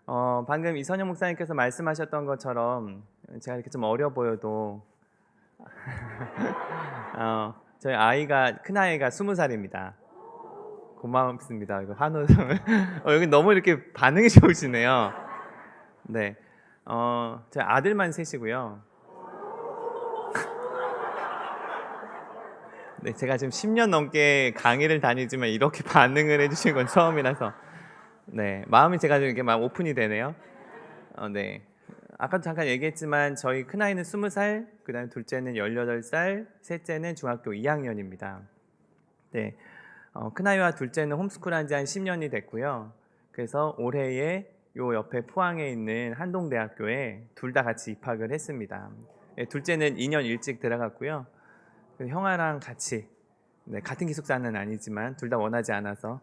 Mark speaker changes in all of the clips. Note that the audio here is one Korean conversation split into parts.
Speaker 1: 방금 이선영 목사님께서 말씀하셨던 것처럼 제가 이렇게 좀 어려 보여도 저희 아이가 큰아이가 20살입니다. 고맙습니다. 이거 한우 여기 너무 이렇게 반응이 좋으시네요. 네. 저희 아들만 셋이고요. 네, 제가 지금 10년 넘게 강의를 다니지만 이렇게 반응을 해주신 건 처음이라서 네, 마음이 제가 좀 이렇게 막 오픈이 되네요. 네. 아까도 잠깐 얘기했지만 저희 큰아이는 20살, 그다음에 둘째는 18살, 셋째는 중학교 2학년입니다. 네. 큰아이와 둘째는 홈스쿨한 지 한 10년이 됐고요. 그래서 올해에 요 옆에 포항에 있는 한동대학교에 둘 다 같이 입학을 했습니다. 네, 둘째는 2년 일찍 들어갔고요. 형아랑 같이 네, 같은 기숙사는 아니지만 둘 다 원하지 않아서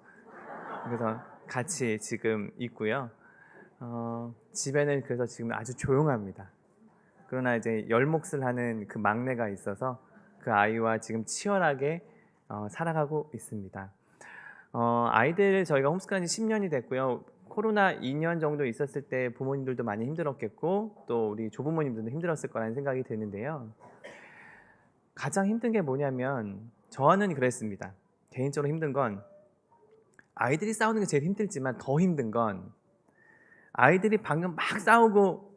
Speaker 1: 그래서 같이 지금 있고요. 집에는 그래서 지금 아주 조용합니다. 그러나 이제 열몫을 하는 그 막내가 있어서 그 아이와 지금 치열하게 살아가고 있습니다. 아이들 저희가 홈스쿨한 지 10년이 됐고요. 코로나 2년 정도 있었을 때 부모님들도 많이 힘들었겠고 또 우리 조부모님들도 힘들었을 거라는 생각이 드는데요. 가장 힘든 게 뭐냐면 저는 그랬습니다. 개인적으로 힘든 건 아이들이 싸우는 게 제일 힘들지만 더 힘든 건 아이들이 방금 막 싸우고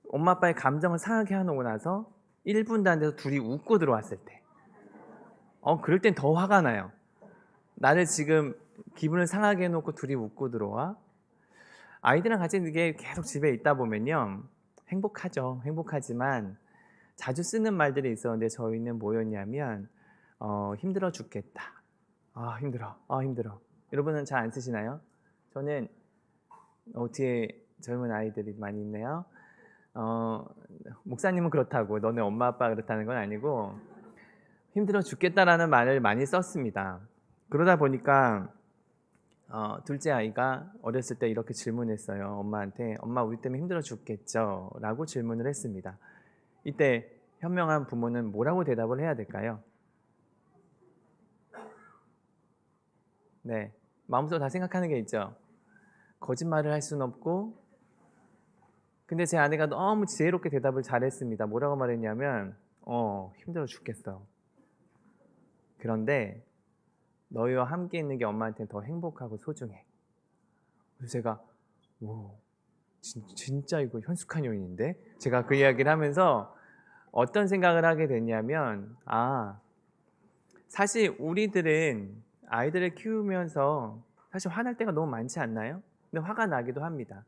Speaker 1: 엄마 아빠의 감정을 상하게 해놓고 나서 1분도 안 돼서 둘이 웃고 들어왔을 때 그럴 땐 더 화가 나요. 나를 지금 기분을 상하게 해놓고 둘이 웃고 들어와. 아이들이랑 같이 이게 계속 집에 있다 보면요 행복하죠. 행복하지만 자주 쓰는 말들이 있었는데 저희는 뭐였냐면 힘들어 죽겠다. 아 힘들어. 아 힘들어. 여러분은 잘 안 쓰시나요? 저는 뒤에 젊은 아이들이 많이 있네요. 목사님은 그렇다고 너네 엄마 아빠 그렇다는 건 아니고 힘들어 죽겠다라는 말을 많이 썼습니다. 그러다 보니까 둘째 아이가 어렸을 때 이렇게 질문했어요. 엄마한테 엄마 우리 때문에 힘들어 죽겠죠? 라고 질문을 했습니다. 이때 현명한 부모는 뭐라고 대답을 해야 될까요? 네, 마음속으로 다 생각하는 게 있죠. 거짓말을 할 수는 없고 근데 제 아내가 너무 지혜롭게 대답을 잘했습니다. 뭐라고 말했냐면 힘들어 죽겠어. 그런데 너희와 함께 있는 게 엄마한테는 더 행복하고 소중해. 그래서 제가 진짜 이거 현숙한 요인인데? 제가 그 이야기를 하면서 어떤 생각을 하게 됐냐면 사실 우리들은 아이들을 키우면서 사실 화날 때가 너무 많지 않나요? 근데 화가 나기도 합니다.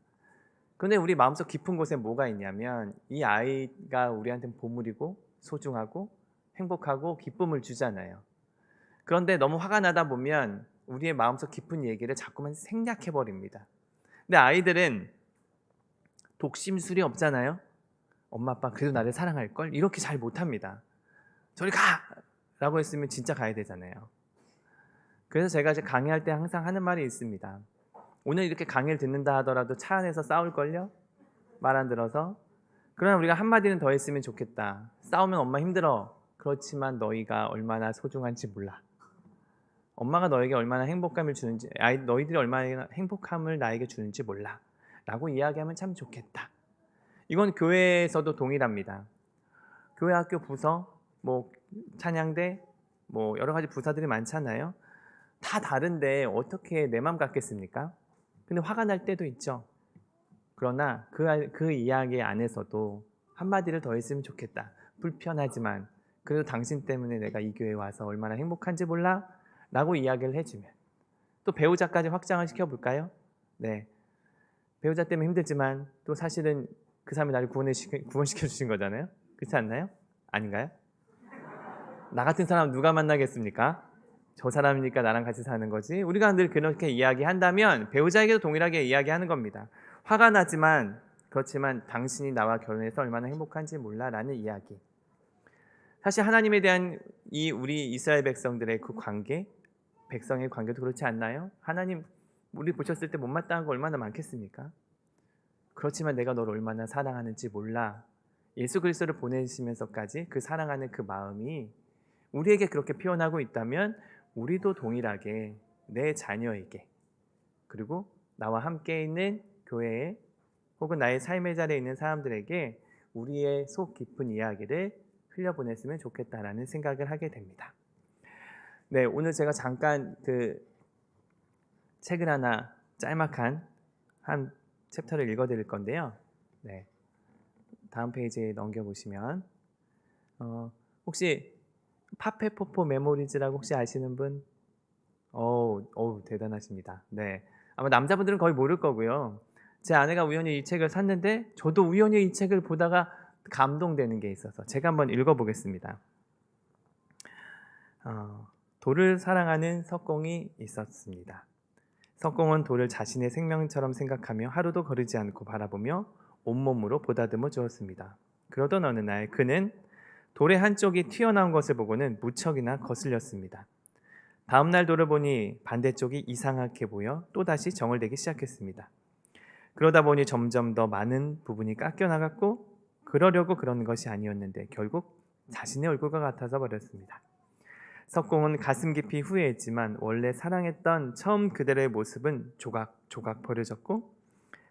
Speaker 1: 근데 우리 마음속 깊은 곳에 뭐가 있냐면 이 아이가 우리한테는 보물이고 소중하고 행복하고 기쁨을 주잖아요. 그런데 너무 화가 나다 보면 우리의 마음속 깊은 얘기를 자꾸만 생략해 버립니다. 근데 아이들은 독심술이 없잖아요. 엄마 아빠 그래도 나를 사랑할걸? 이렇게 잘 못합니다. 저리 가! 라고 했으면 진짜 가야 되잖아요. 그래서 제가 이제 강의할 때 항상 하는 말이 있습니다. 오늘 이렇게 강의를 듣는다 하더라도 차 안에서 싸울걸요? 말 안 들어서. 그러나 우리가 한마디는 더 했으면 좋겠다. 싸우면 엄마 힘들어. 그렇지만 너희가 얼마나 소중한지 몰라. 엄마가 너에게 얼마나 행복감을 주는지, 너희들이 얼마나 행복함을 나에게 주는지 몰라. 라고 이야기하면 참 좋겠다. 이건 교회에서도 동일합니다. 교회 학교 부서, 뭐 찬양대, 뭐 여러 가지 부서들이 많잖아요. 다 다른데 어떻게 내 맘 같겠습니까? 근데 화가 날 때도 있죠. 그러나 그 이야기 안에서도 한마디를 더 했으면 좋겠다. 불편하지만 그래도 당신 때문에 내가 이 교회에 와서 얼마나 행복한지 몰라? 라고 이야기를 해주면 또 배우자까지 확장을 시켜볼까요? 네, 배우자 때문에 힘들지만 또 사실은 그 사람이 나를 구원시켜 주신 거잖아요. 그렇지 않나요? 아닌가요? 나 같은 사람 누가 만나겠습니까? 저 사람이니까 나랑 같이 사는 거지. 우리가 늘 그렇게 이야기한다면 배우자에게도 동일하게 이야기하는 겁니다. 화가 나지만 그렇지만 당신이 나와 결혼해서 얼마나 행복한지 몰라 라는 이야기. 사실 하나님에 대한 우리 이스라엘 백성들의 그 관계, 백성의 관계도 그렇지 않나요? 하나님 우리 보셨을 때 못마땅한 거 얼마나 많겠습니까? 그렇지만 내가 너를 얼마나 사랑하는지 몰라. 예수 그리스도를 보내시면서까지 그 사랑하는 그 마음이 우리에게 그렇게 표현하고 있다면 우리도 동일하게 내 자녀에게 그리고 나와 함께 있는 교회에 혹은 나의 삶의 자리에 있는 사람들에게 우리의 속 깊은 이야기를 흘려보냈으면 좋겠다라는 생각을 하게 됩니다. 네, 오늘 제가 잠깐 그 책을 하나 짤막한 한 챕터를 읽어드릴 건데요. 네, 다음 페이지에 넘겨보시면 혹시 파페포포 메모리즈라고 혹시 아시는 분? 대단하십니다. 네, 아마 남자분들은 거의 모를 거고요. 제 아내가 우연히 이 책을 샀는데 저도 우연히 이 책을 보다가 감동되는 게 있어서 제가 한번 읽어보겠습니다. 돌을 사랑하는 석공이 있었습니다. 석공은 돌을 자신의 생명처럼 생각하며 하루도 거르지 않고 바라보며 온몸으로 보다듬어 주었습니다. 그러던 어느 날 그는 돌의 한쪽이 튀어나온 것을 보고는 무척이나 거슬렸습니다. 다음날 돌을 보니 반대쪽이 이상하게 보여 또다시 정을 내기 시작했습니다. 그러다 보니 점점 더 많은 부분이 깎여 나갔고 그러려고 그런 것이 아니었는데 결국 자신의 얼굴과 같아서 버렸습니다. 석공은 가슴 깊이 후회했지만 원래 사랑했던 처음 그대로의 모습은 조각조각 버려졌고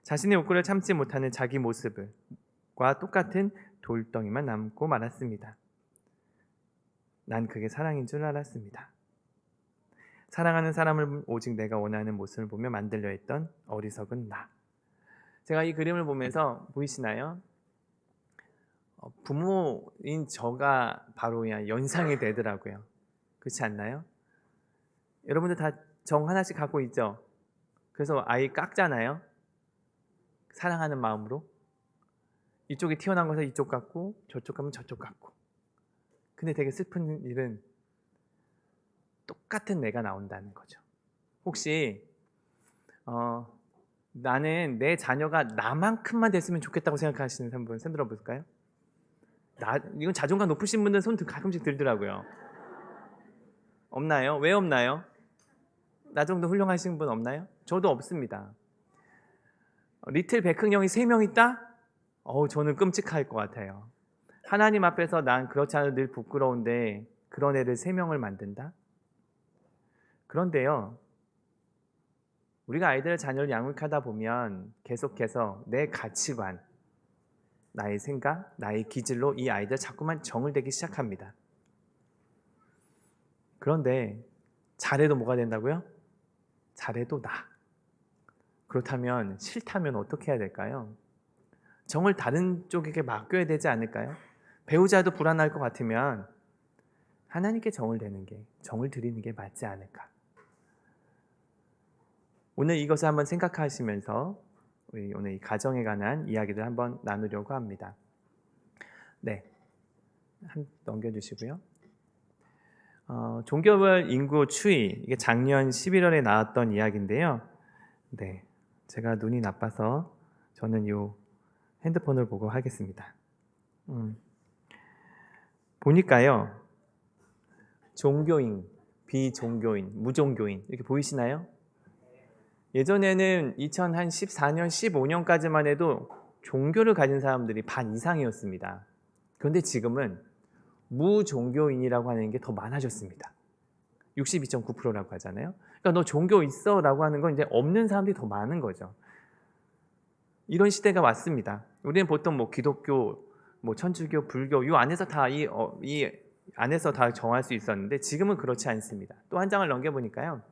Speaker 1: 자신의 욕구를 참지 못하는 자기 모습과 똑같은 돌덩이만 남고 말았습니다. 난 그게 사랑인 줄 알았습니다. 사랑하는 사람을 오직 내가 원하는 모습을 보며 만들려 했던 어리석은 나. 제가 이 그림을 보면서 보이시나요? 부모인 저가 바로 그냥 연상이 되더라고요. 그렇지 않나요? 여러분들 다 정 하나씩 갖고 있죠? 그래서 아이 깎잖아요. 사랑하는 마음으로. 이쪽이 튀어나온 것을 이쪽 같고 저쪽 가면 저쪽 같고. 근데 되게 슬픈 일은 똑같은 내가 나온다는 거죠. 혹시 나는 내 자녀가 나만큼만 됐으면 좋겠다고 생각하시는 한 분 손 들어볼까요? 이건 자존감 높으신 분들 손 가끔씩 들더라고요. 없나요? 왜 없나요? 나 정도 훌륭하신 분 없나요? 저도 없습니다. 리틀 백흥형이 3명 있다? 저는 끔찍할 것 같아요. 하나님 앞에서 난 그렇지 않아도 늘 부끄러운데 그런 애를 3명을 만든다? 그런데요, 우리가 아이들 자녀를 양육하다 보면 계속해서 내 가치관, 나의 생각, 나의 기질로 이 아이들 자꾸만 정을 대기 시작합니다. 그런데 잘해도 뭐가 된다고요? 잘해도 나. 그렇다면 싫다면 어떻게 해야 될까요? 정을 다른 쪽에게 맡겨야 되지 않을까요? 배우자도 불안할 것 같으면 하나님께 정을 드리는 게 맞지 않을까? 오늘 이것을 한번 생각하시면서 우리 오늘 이 가정에 관한 이야기를 한번 나누려고 합니다. 네, 넘겨주시고요. 종교별 인구 추이, 이게 작년 11월에 나왔던 이야기인데요. 네, 제가 눈이 나빠서 저는 이 핸드폰을 보고 하겠습니다. 보니까요, 종교인, 비종교인, 무종교인 이렇게 보이시나요? 예전에는 2014년, 15년까지만 해도 종교를 가진 사람들이 반 이상이었습니다. 그런데 지금은 무종교인이라고 하는 게 더 많아졌습니다. 62.9%라고 하잖아요. 그러니까 너 종교 있어 라고 하는 건 이제 없는 사람들이 더 많은 거죠. 이런 시대가 왔습니다. 우리는 보통 뭐 기독교, 뭐 천주교, 불교 이 안에서 다 이 안에서 다 정할 수 있었는데 지금은 그렇지 않습니다. 또 한 장을 넘겨보니까요.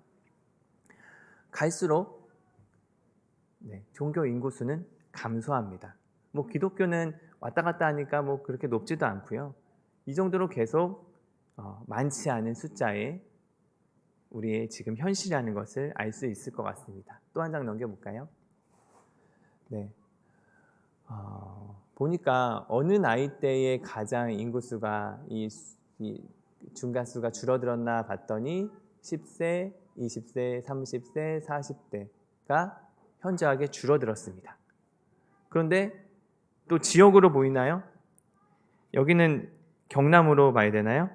Speaker 1: 갈수록 종교 인구수는 감소합니다. 뭐 기독교는 왔다 갔다 하니까 뭐 그렇게 높지도 않고요. 이 정도로 계속 많지 않은 숫자의 우리의 지금 현실이라는 것을 알 수 있을 것 같습니다. 또 한 장 넘겨볼까요? 네. 보니까 어느 나이대에 가장 인구수가 이 중간수가 줄어들었나 봤더니 10세, 20세, 30세, 40대가 현저하게 줄어들었습니다. 그런데 또 지역으로 보이나요? 여기는 경남으로 봐야 되나요?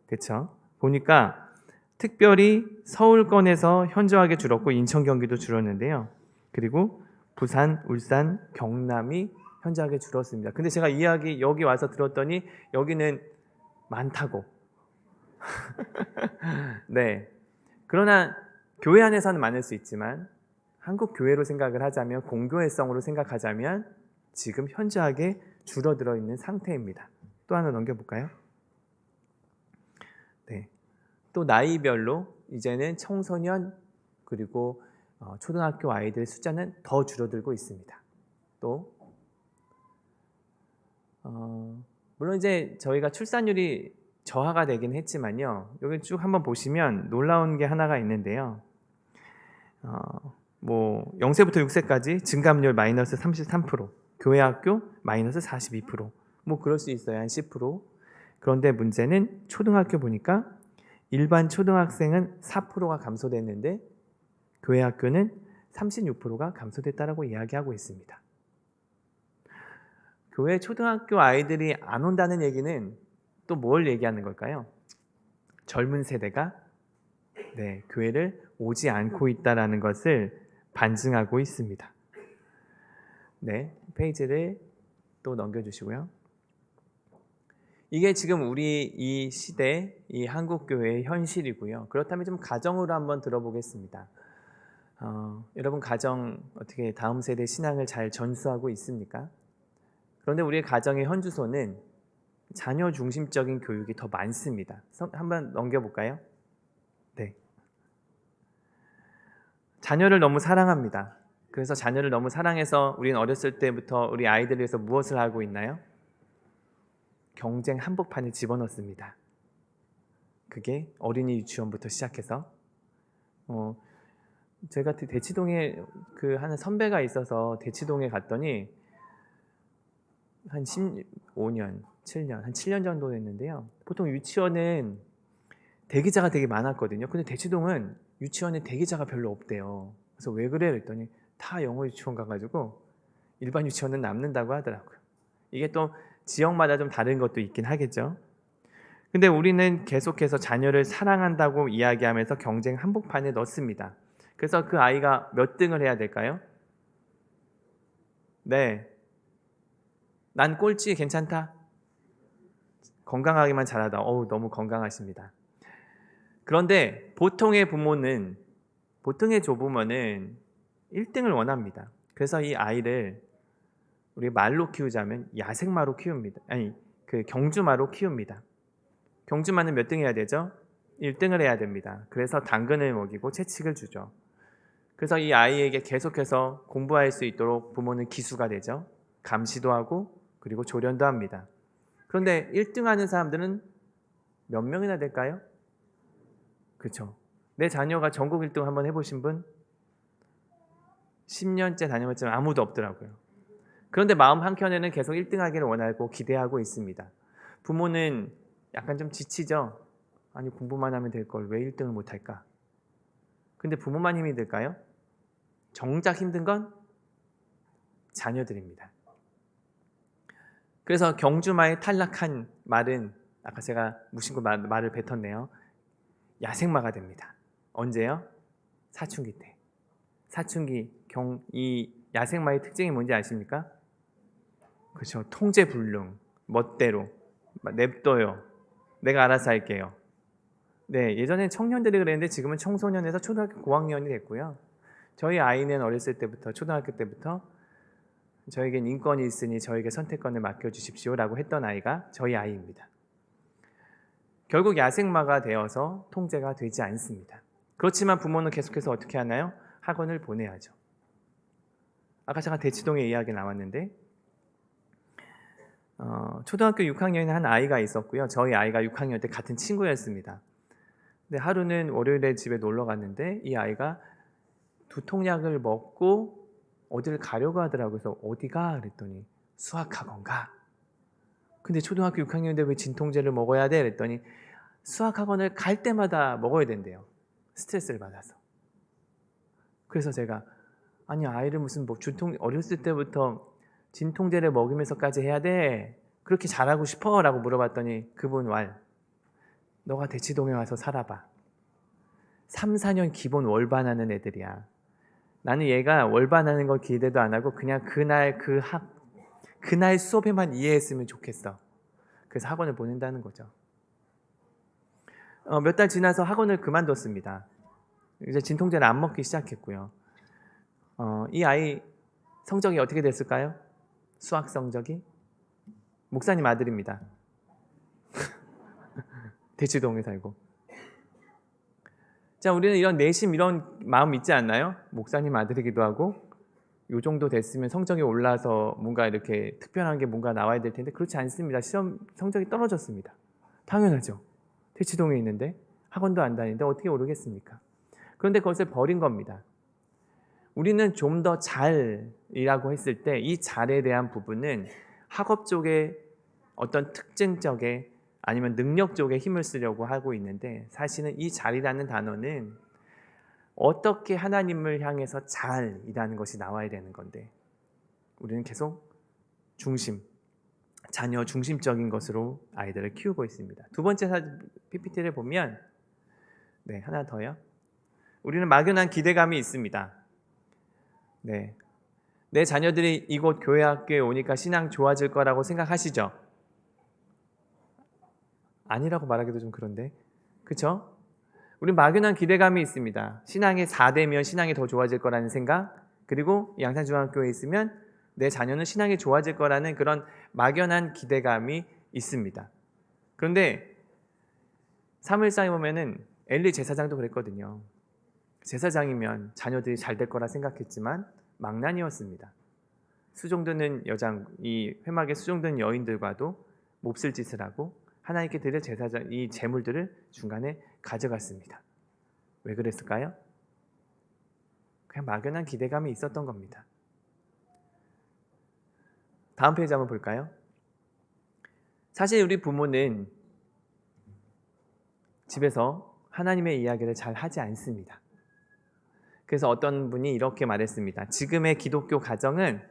Speaker 1: 그렇죠? 보니까 특별히 서울권에서 현저하게 줄었고 인천, 경기도 줄었는데요. 그리고 부산, 울산, 경남이 현저하게 줄었습니다. 근데 제가 이야기 여기 와서 들었더니 여기는 많다고. 네. 그러나 교회 안에서는 많을 수 있지만 한국 교회로 생각을 하자면, 공교회성으로 생각하자면 지금 현저하게 줄어들어 있는 상태입니다. 또 하나 넘겨볼까요? 네. 또 나이별로 이제는 청소년 그리고 초등학교 아이들 숫자는 더 줄어들고 있습니다. 또 물론 이제 저희가 출산율이 저하가 되긴 했지만요. 여기 쭉 한번 보시면 놀라운 게 하나가 있는데요. 뭐 0세부터 6세까지 증감률 마이너스 33%, 교회학교 마이너스 42%, 뭐 그럴 수 있어요. 한 10%. 그런데 문제는 초등학교 보니까 일반 초등학생은 4%가 감소됐는데 교회학교는 36%가 감소됐다라고 이야기하고 있습니다. 교회 초등학교 아이들이 안 온다는 얘기는 또 뭘 얘기하는 걸까요? 젊은 세대가 교회를 오지 않고 있다는 것을 반증하고 있습니다. 네, 페이지를 또 넘겨주시고요. 이게 지금 우리 이 시대, 이 한국교회의 현실이고요. 그렇다면 좀 가정으로 한번 들어보겠습니다. 여러분 가정 어떻게 다음 세대 신앙을 잘 전수하고 있습니까? 그런데 우리의 가정의 현주소는 자녀 중심적인 교육이 더 많습니다. 한번 넘겨볼까요? 네. 자녀를 너무 사랑합니다. 그래서 자녀를 너무 사랑해서 우리는 어렸을 때부터 우리 아이들을 위해서 무엇을 하고 있나요? 경쟁 한복판에 집어넣습니다. 그게 어린이 유치원부터 시작해서 제가 대치동에 하는 선배가 있어서 대치동에 갔더니 한 15년, 7년, 한 7년 정도 됐는데요. 보통 유치원은 대기자가 되게 많았거든요. 근데 대치동은 유치원에 대기자가 별로 없대요. 그래서 왜 그래? 그랬더니 다 영어 유치원 가가지고 일반 유치원은 남는다고 하더라고요. 이게 또 지역마다 좀 다른 것도 있긴 하겠죠. 근데 우리는 계속해서 자녀를 사랑한다고 이야기하면서 경쟁 한복판에 넣습니다. 그래서 그 아이가 몇 등을 해야 될까요? 네. 난 꼴찌 괜찮다. 건강하기만 잘하다. 너무 건강하십니다. 그런데 보통의 부모는, 보통의 조부모는 1등을 원합니다. 그래서 이 아이를 우리 말로 키우자면 야생마로 키웁니다. 아니, 경주마로 키웁니다. 경주마는 몇 등 해야 되죠? 1등을 해야 됩니다. 그래서 당근을 먹이고 채찍을 주죠. 그래서 이 아이에게 계속해서 공부할 수 있도록 부모는 기수가 되죠. 감시도 하고 그리고 조련도 합니다. 그런데 1등 하는 사람들은 몇 명이나 될까요? 그렇죠. 내 자녀가 전국 1등 한번 해보신 분? 10년째 다녀봤지만 아무도 없더라고요. 그런데 마음 한켠에는 계속 1등 하기를 원하고 기대하고 있습니다. 부모는 약간 좀 지치죠? 아니 공부만 하면 될 걸 왜 1등을 못할까? 근데 부모만 힘이 들까요? 정작 힘든 건 자녀들입니다. 그래서 경주마에 탈락한 말은 아까 제가 무심코 말을 뱉었네요. 야생마가 됩니다. 언제요? 사춘기 때. 사춘기 이 야생마의 특징이 뭔지 아십니까? 그렇죠. 통제불능, 멋대로 냅둬요. 내가 알아서 할게요. 네, 예전엔 청년들이 그랬는데 지금은 청소년에서 초등학교 고학년이 됐고요. 저희 아이는 어렸을 때부터 초등학교 때부터 저에겐 인권이 있으니 저에게 선택권을 맡겨주십시오 라고 했던 아이가 저희 아이입니다. 결국 야생마가 되어서 통제가 되지 않습니다. 그렇지만 부모는 계속해서 어떻게 하나요? 학원을 보내야죠. 아까 제가 대치동의 이야기 나왔는데 초등학교 6학년에 한 아이가 있었고요. 저희 아이가 6학년 때 같은 친구였습니다. 근데 하루는 월요일에 집에 놀러 갔는데 이 아이가 두통약을 먹고 어디를 가려고 하더라고요. 그래서 어디가? 그랬더니 수학학원 가. 근데 초등학교 6학년인데 왜 진통제를 먹어야 돼? 그랬더니 수학학원을 갈 때마다 먹어야 된대요. 스트레스를 받아서. 그래서 제가 아니 아이를 무슨 어렸을 때부터 진통제를 먹이면서까지 해야 돼? 그렇게 잘하고 싶어? 라고 물어봤더니 그분 너가 대치동에 와서 살아봐. 3, 4년 기본 월반하는 애들이야. 나는 얘가 월반하는 걸 기대도 안 하고 그냥 그날 수업에만 이해했으면 좋겠어. 그래서 학원을 보낸다는 거죠. 몇 달 지나서 학원을 그만뒀습니다. 이제 진통제를 안 먹기 시작했고요. 이 아이 성적이 어떻게 됐을까요? 수학 성적이? 목사님 아들입니다. 대치동에 살고. 자, 우리는 이런 내심 이런 마음 있지 않나요? 목사님 아들이기도 하고 요 정도 됐으면 성적이 올라서 뭔가 이렇게 특별한 게 뭔가 나와야 될 텐데 그렇지 않습니다. 시험 성적이 떨어졌습니다. 당연하죠. 대치동에 있는데 학원도 안 다니는데 어떻게 오르겠습니까? 그런데 그것을 버린 겁니다. 우리는 좀 더 잘이라고 했을 때 이 잘에 대한 부분은 학업 쪽에 어떤 특징적에 아니면 능력 쪽에 힘을 쓰려고 하고 있는데 사실은 이 잘이라는 단어는 어떻게 하나님을 향해서 잘이라는 것이 나와야 되는 건데 우리는 계속 중심, 자녀 중심적인 것으로 아이들을 키우고 있습니다. 두 번째 PPT를 보면 네, 하나 더요. 우리는 막연한 기대감이 있습니다. 네, 내 자녀들이 이곳 교회 학교에 오니까 신앙 좋아질 거라고 생각하시죠? 아니라고 말하기도 좀 그런데 그렇죠? 우리 막연한 기대감이 있습니다. 신앙이 4대면 신앙이 더 좋아질 거라는 생각, 그리고 양산중학교에 있으면 내 자녀는 신앙이 좋아질 거라는 그런 막연한 기대감이 있습니다. 그런데 3일상에 보면은 엘리 제사장도 그랬거든요. 제사장이면 자녀들이 잘 될 거라 생각했지만 망난이었습니다. 수종드는 여장, 이 회막에 수종드는 여인들과도 몹쓸 짓을 하고 하나님께 드릴 제사장 이 제물들을 중간에 가져갔습니다. 왜 그랬을까요? 그냥 막연한 기대감이 있었던 겁니다. 다음 페이지 한번 볼까요? 사실 우리 부모는 집에서 하나님의 이야기를 잘 하지 않습니다. 그래서 어떤 분이 이렇게 말했습니다. 지금의 기독교 가정은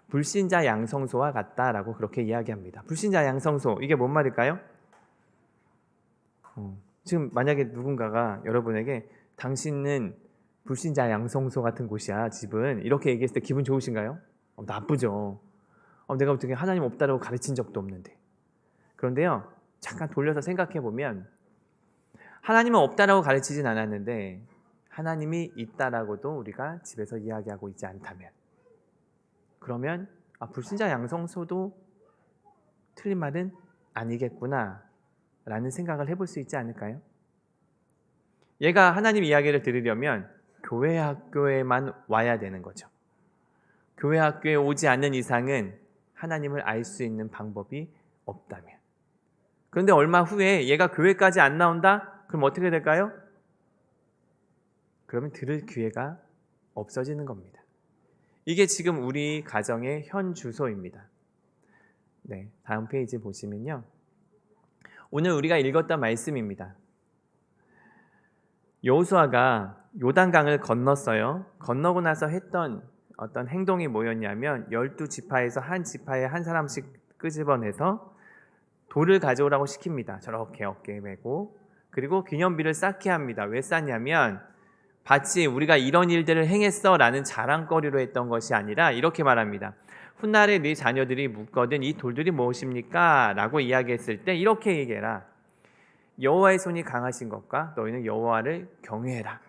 Speaker 1: 불신자 양성소와 같다라고 그렇게 이야기합니다. 불신자 양성소, 이게 뭔 말일까요? 지금 만약에 누군가가 여러분에게 당신은 불신자 양성소 같은 곳이야, 집은, 이렇게 얘기했을 때 기분 좋으신가요? 나쁘죠. 내가 어떻게 하나님 없다라고 가르친 적도 없는데. 그런데요, 잠깐 돌려서 생각해 보면 하나님은 없다라고 가르치진 않았는데 하나님이 있다라고도 우리가 집에서 이야기하고 있지 않다면, 그러면 불신자 양성소도 틀린 말은 아니겠구나 라는 생각을 해볼 수 있지 않을까요? 얘가 하나님 이야기를 들으려면 교회 학교에만 와야 되는 거죠. 교회 학교에 오지 않는 이상은 하나님을 알 수 있는 방법이 없다면. 그런데 얼마 후에 얘가 교회까지 안 나온다? 그럼 어떻게 될까요? 그러면 들을 기회가 없어지는 겁니다. 이게 지금 우리 가정의 현 주소입니다. 네, 다음 페이지 보시면요. 오늘 우리가 읽었던 말씀입니다. 여호수아가 요단강을 건넜어요. 건너고 나서 했던 어떤 행동이 뭐였냐면 12지파에서 한 지파에 한 사람씩 끄집어내서 돌을 가져오라고 시킵니다. 저렇게 어깨에 메고. 그리고 기념비를 쌓게 합니다. 왜 쌓냐면 마치 우리가 이런 일들을 행했어 라는 자랑거리로 했던 것이 아니라 이렇게 말합니다. 훗날에 네 자녀들이 묻거든 이 돌들이 무엇입니까? 라고 이야기했을 때 이렇게 얘기해라. 여호와의 손이 강하신 것과 너희는 여호와를 경외해라.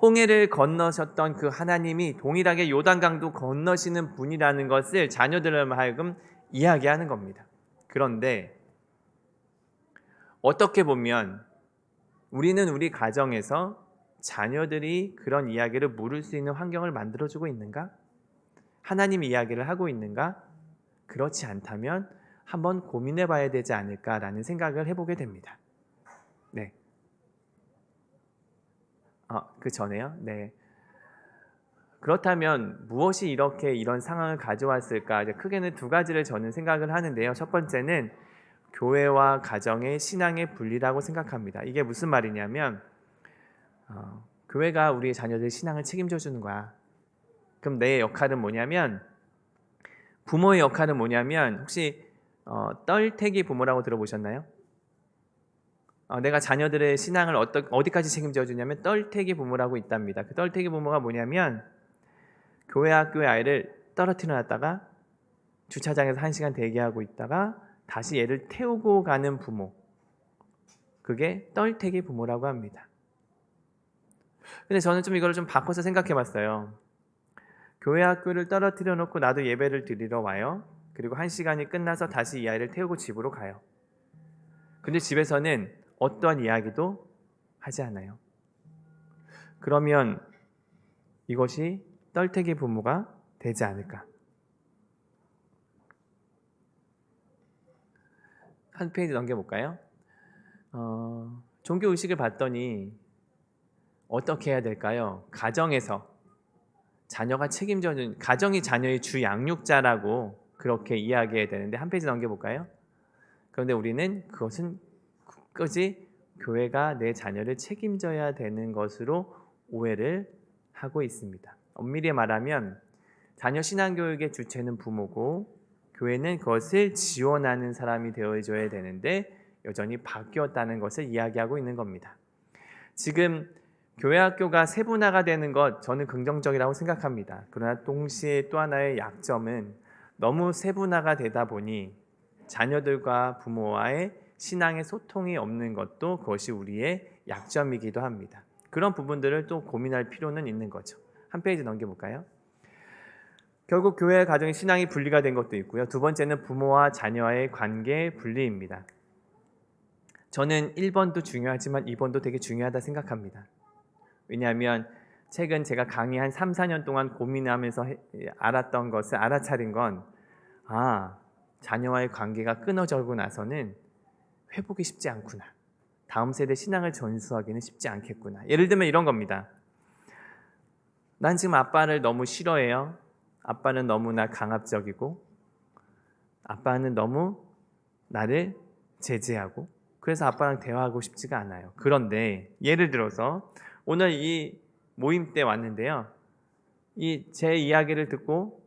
Speaker 1: 홍해를 건너셨던 그 하나님이 동일하게 요단강도 건너시는 분이라는 것을 자녀들을 하여금 이야기하는 겁니다. 그런데 어떻게 보면 우리는 우리 가정에서 자녀들이 그런 이야기를 물을 수 있는 환경을 만들어주고 있는가? 하나님 이야기를 하고 있는가? 그렇지 않다면 한번 고민해 봐야 되지 않을까라는 생각을 해보게 됩니다. 네. 그 전에요? 네. 그렇다면 무엇이 이렇게 이런 상황을 가져왔을까? 크게는 두 가지를 저는 생각을 하는데요. 첫 번째는 교회와 가정의 신앙의 분리라고 생각합니다. 이게 무슨 말이냐면 교회가 우리 자녀들 신앙을 책임져 주는 거야. 그럼 내 역할은 뭐냐면, 부모의 역할은 뭐냐면, 혹시 떨태기 부모라고 들어보셨나요? 내가 자녀들의 신앙을 어디까지 책임져 주냐면 떨태기 부모라고 있답니다. 그 떨태기 부모가 뭐냐면 교회 학교의 아이를 떨어뜨려 놨다가 주차장에서 1시간 대기하고 있다가 다시 얘를 태우고 가는 부모, 그게 떨태기 부모라고 합니다. 근데 저는 좀 이거를 좀 바꿔서 생각해 봤어요. 교회 학교를 떨어뜨려 놓고 나도 예배를 드리러 와요. 그리고 1시간이 끝나서 다시 이 아이를 태우고 집으로 가요. 근데 집에서는 어떠한 이야기도 하지 않아요. 그러면 이것이 떨태기 부모가 되지 않을까? 한 페이지 넘겨볼까요? 종교의식을 봤더니 어떻게 해야 될까요? 가정에서 자녀가 책임져준, 가정이 자녀의 주 양육자라고 그렇게 이야기해야 되는데 한 페이지 넘겨볼까요? 그런데 우리는 그것은 끝까지 교회가 내 자녀를 책임져야 되는 것으로 오해를 하고 있습니다. 엄밀히 말하면 자녀 신앙교육의 주체는 부모고 교회는 그것을 지원하는 사람이 되어줘야 되는데 여전히 바뀌었다는 것을 이야기하고 있는 겁니다. 지금 교회 학교가 세분화가 되는 것 저는 긍정적이라고 생각합니다. 그러나 동시에 또 하나의 약점은 너무 세분화가 되다 보니 자녀들과 부모와의 신앙의 소통이 없는 것도 그것이 우리의 약점이기도 합니다. 그런 부분들을 또 고민할 필요는 있는 거죠. 한 페이지 넘겨볼까요? 결국 교회와 가정의 신앙이 분리가 된 것도 있고요. 두 번째는 부모와 자녀와의 관계 분리입니다. 저는 1번도 중요하지만 2번도 되게 중요하다 생각합니다. 왜냐하면 최근 제가 강의 한 3, 4년 동안 고민하면서 알았던 것을 알아차린 건 자녀와의 관계가 끊어지고 나서는 회복이 쉽지 않구나. 다음 세대 신앙을 전수하기는 쉽지 않겠구나. 예를 들면 이런 겁니다. 난 지금 아빠를 너무 싫어해요. 아빠는 너무나 강압적이고 아빠는 너무 나를 제재하고 그래서 아빠랑 대화하고 싶지가 않아요. 그런데 예를 들어서 오늘 이 모임 때 왔는데요. 제 이야기를 듣고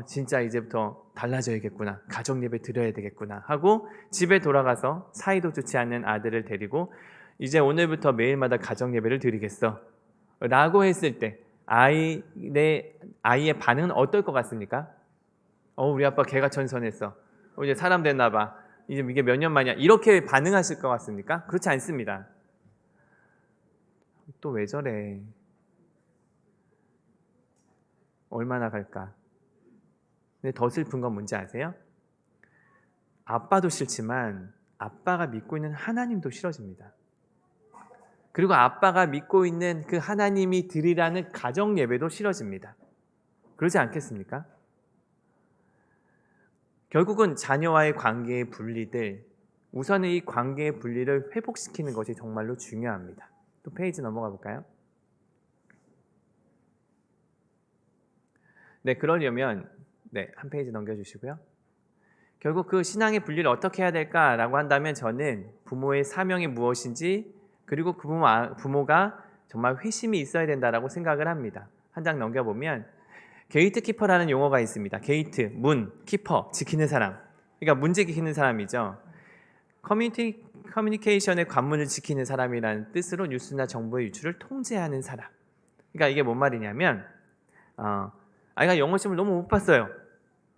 Speaker 1: 진짜 이제부터 달라져야겠구나. 가정 예배 드려야 되겠구나 하고 집에 돌아가서 사이도 좋지 않는 아들을 데리고 이제 오늘부터 매일마다 가정 예배를 드리겠어 라고 했을 때 아이의 반응은 어떨 것 같습니까? 우리 아빠 개가천선했어. 이제 사람 됐나 봐. 이제 이게 몇 년 만이야. 이렇게 반응하실 것 같습니까? 그렇지 않습니다. 또 왜 저래? 얼마나 갈까? 근데 더 슬픈 건 뭔지 아세요? 아빠도 싫지만 아빠가 믿고 있는 하나님도 싫어집니다. 그리고 아빠가 믿고 있는 그 하나님이 드리라는 가정 예배도 싫어집니다. 그러지 않겠습니까? 결국은 자녀와의 관계의 분리들, 우선은 이 관계의 분리를 회복시키는 것이 정말로 중요합니다. 또 페이지 넘어가 볼까요? 네, 그러려면 한 페이지 넘겨주시고요. 결국 그 신앙의 분리를 어떻게 해야 될까라고 한다면 저는 부모의 사명이 무엇인지 그리고 그 부모가 정말 회심이 있어야 된다라고 생각을 합니다. 한 장 넘겨보면 게이트키퍼라는 용어가 있습니다. 게이트, 문, 키퍼, 지키는 사람. 그러니까 문 지키는 사람이죠. 커뮤니케이션의 관문을 지키는 사람이라는 뜻으로 뉴스나 정보의 유출을 통제하는 사람. 그러니까 이게 뭔 말이냐면 아이가 영어 시험을 너무 못 봤어요.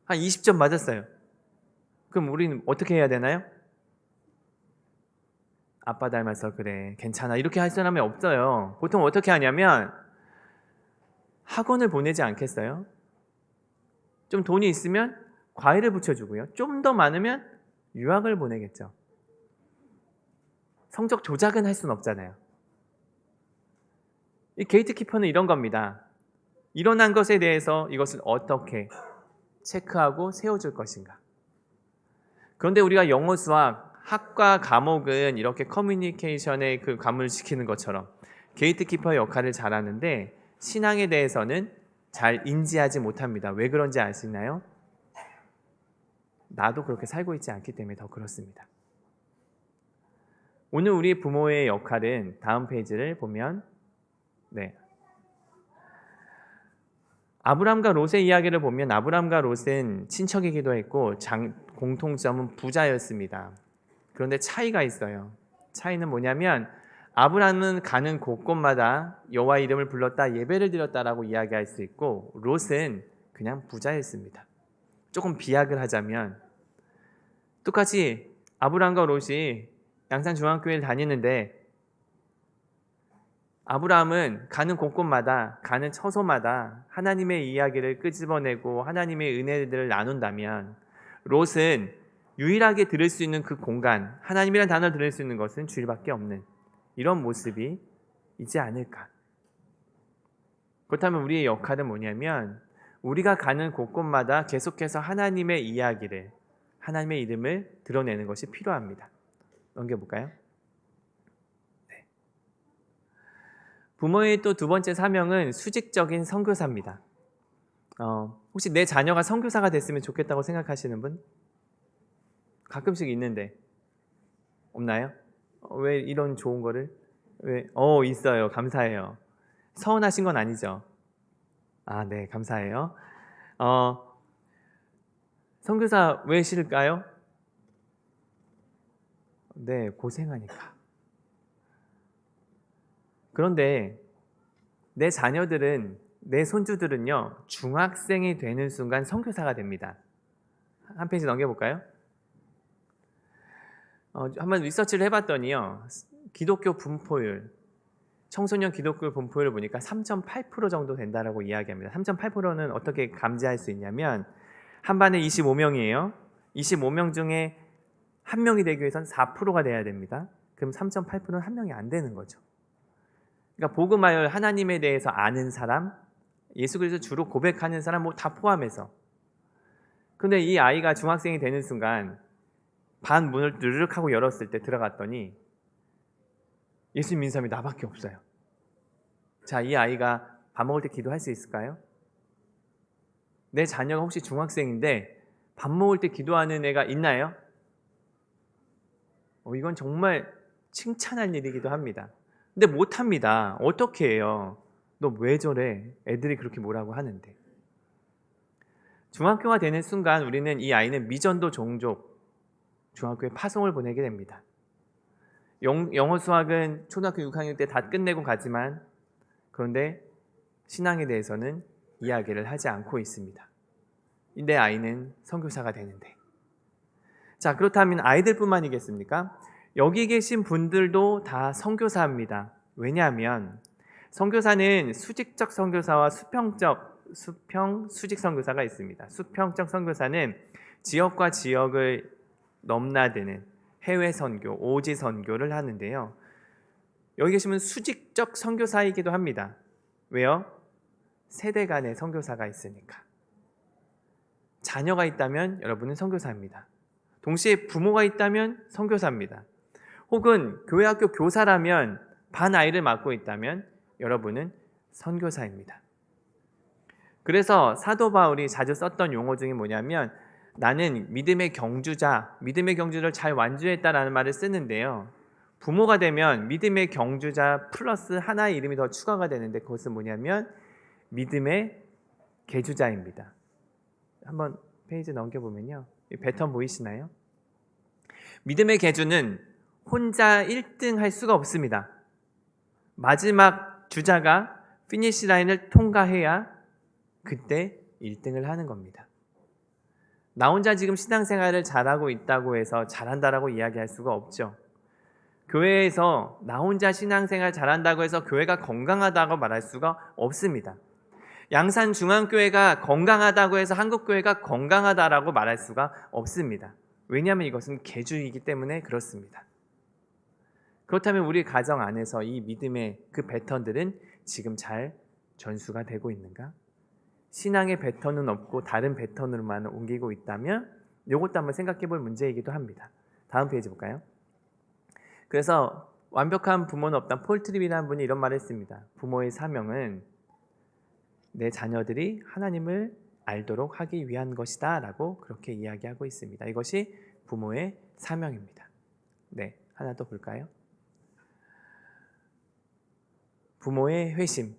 Speaker 1: 한 20점 맞았어요. 그럼 우리는 어떻게 해야 되나요? 아빠 닮아서 그래, 괜찮아 이렇게 할 사람이 없어요. 보통 어떻게 하냐면 학원을 보내지 않겠어요? 좀 돈이 있으면 과외를 붙여주고요. 좀 더 많으면 유학을 보내겠죠. 성적 조작은 할 수는 없잖아요. 이 게이트키퍼는 이런 겁니다. 일어난 것에 대해서 이것을 어떻게 체크하고 세워줄 것인가. 그런데 우리가 영어, 수학, 학과 과목은 이렇게 커뮤니케이션의 그 관문을 지키는 것처럼 게이트키퍼의 역할을 잘하는데 신앙에 대해서는 잘 인지하지 못합니다. 왜 그런지 아시나요? 나도 그렇게 살고 있지 않기 때문에 더 그렇습니다. 오늘 우리 부모의 역할은 다음 페이지를 보면 아브람과 롯의 이야기를 보면 아브람과 롯은 친척이기도 했고 공통점은 부자였습니다. 그런데 차이가 있어요. 차이는 뭐냐면 아브람은 가는 곳곳마다 여호와 이름을 불렀다, 예배를 드렸다라고 이야기할 수 있고 롯은 그냥 부자였습니다. 조금 비약을 하자면 똑같이 아브람과 롯이 양산 중앙교회를 다니는데 아브라함은 가는 곳곳마다, 가는 처소마다 하나님의 이야기를 끄집어내고 하나님의 은혜들을 나눈다면, 롯은 유일하게 들을 수 있는 그 공간, 하나님이라는 단어를 들을 수 있는 것은 주일밖에 없는 이런 모습이 있지 않을까. 그렇다면 우리의 역할은 뭐냐면, 우리가 가는 곳곳마다 계속해서 하나님의 이야기를, 하나님의 이름을 드러내는 것이 필요합니다. 넘겨볼까요? 네. 부모의 또 두 번째 사명은 수직적인 선교사입니다. 혹시 내 자녀가 선교사가 됐으면 좋겠다고 생각하시는 분? 가끔씩 있는데 없나요? 왜 이런 좋은 거를? 왜? 있어요. 감사해요. 서운하신 건 아니죠? 아, 네, 감사해요. 선교사 왜 싫을까요? 네, 고생하니까. 그런데 내 자녀들은, 내 손주들은요, 중학생이 되는 순간 선교사가 됩니다. 한 페이지 넘겨볼까요? 한번 리서치를 해봤더니요, 기독교 분포율, 청소년 기독교 분포율을 보니까 3.8% 정도 된다라고 이야기합니다. 3.8%는 어떻게 감지할 수 있냐면, 한 반에 25명이에요. 25명 중에 한 명이 되기 위해서는 4%가 돼야 됩니다. 그럼 3.8%는 한 명이 안 되는 거죠. 그러니까 복음을, 하나님에 대해서 아는 사람, 예수 그리스도 주로 고백하는 사람 뭐 다 포함해서. 근데 이 아이가 중학생이 되는 순간 반 문을 드르륵 하고 열었을 때 들어갔더니 예수 믿는 사람이 나밖에 없어요. 자, 이 아이가 밥 먹을 때 기도할 수 있을까요? 내 자녀가 혹시 중학생인데 밥 먹을 때 기도하는 애가 있나요? 이건 정말 칭찬할 일이기도 합니다. 근데 못합니다. 어떻게 해요? 너 왜 저래? 애들이 그렇게 뭐라고 하는데. 중학교가 되는 순간 우리는, 이 아이는 미전도 종족 중학교에 파송을 보내게 됩니다. 영어 수학은 초등학교 6학년 때 다 끝내고 가지만, 그런데 신앙에 대해서는 이야기를 하지 않고 있습니다. 내 아이는 선교사가 되는데. 자, 그렇다면 아이들뿐만이겠습니까? 여기 계신 분들도 다 선교사입니다. 왜냐하면 선교사는 수직적 선교사와 수직 선교사가 있습니다. 수평적 선교사는 지역과 지역을 넘나드는 해외 선교, 오지 선교를 하는데요. 여기 계시면 수직적 선교사이기도 합니다. 왜요? 세대 간의 선교사가 있으니까. 자녀가 있다면 여러분은 선교사입니다. 동시에 부모가 있다면 선교사입니다. 혹은 교회 학교 교사라면, 반 아이를 맡고 있다면 여러분은 선교사입니다. 그래서 사도 바울이 자주 썼던 용어 중에 뭐냐면, 나는 믿음의 경주자, 믿음의 경주를 잘 완주했다라는 말을 쓰는데요. 부모가 되면 믿음의 경주자 플러스 하나의 이름이 더 추가가 되는데, 그것은 뭐냐면 믿음의 계주자입니다. 한번 페이지 넘겨보면요, 이 패턴 보이시나요? 믿음의 계주는 혼자 1등 할 수가 없습니다. 마지막 주자가 피니시 라인을 통과해야 그때 1등을 하는 겁니다. 나 혼자 지금 신앙생활을 잘하고 있다고 해서 잘한다라고 이야기할 수가 없죠. 교회에서 나 혼자 신앙생활 잘한다고 해서 교회가 건강하다고 말할 수가 없습니다. 양산중앙교회가 건강하다고 해서 한국교회가 건강하다라고 말할 수가 없습니다. 왜냐하면 이것은 계주이기 때문에 그렇습니다. 그렇다면 우리 가정 안에서 이 믿음의 그 패턴들은 지금 잘 전수가 되고 있는가? 신앙의 패턴은 없고 다른 패턴으로만 옮기고 있다면 이것도 한번 생각해 볼 문제이기도 합니다. 다음 페이지 볼까요? 그래서 완벽한 부모는 없다. 폴 트립이라는 분이 이런 말을 했습니다. 부모의 사명은 내 자녀들이 하나님을 알도록 하기 위한 것이다 라고 그렇게 이야기하고 있습니다. 이것이 부모의 사명입니다. 네, 하나 더 볼까요? 부모의 회심.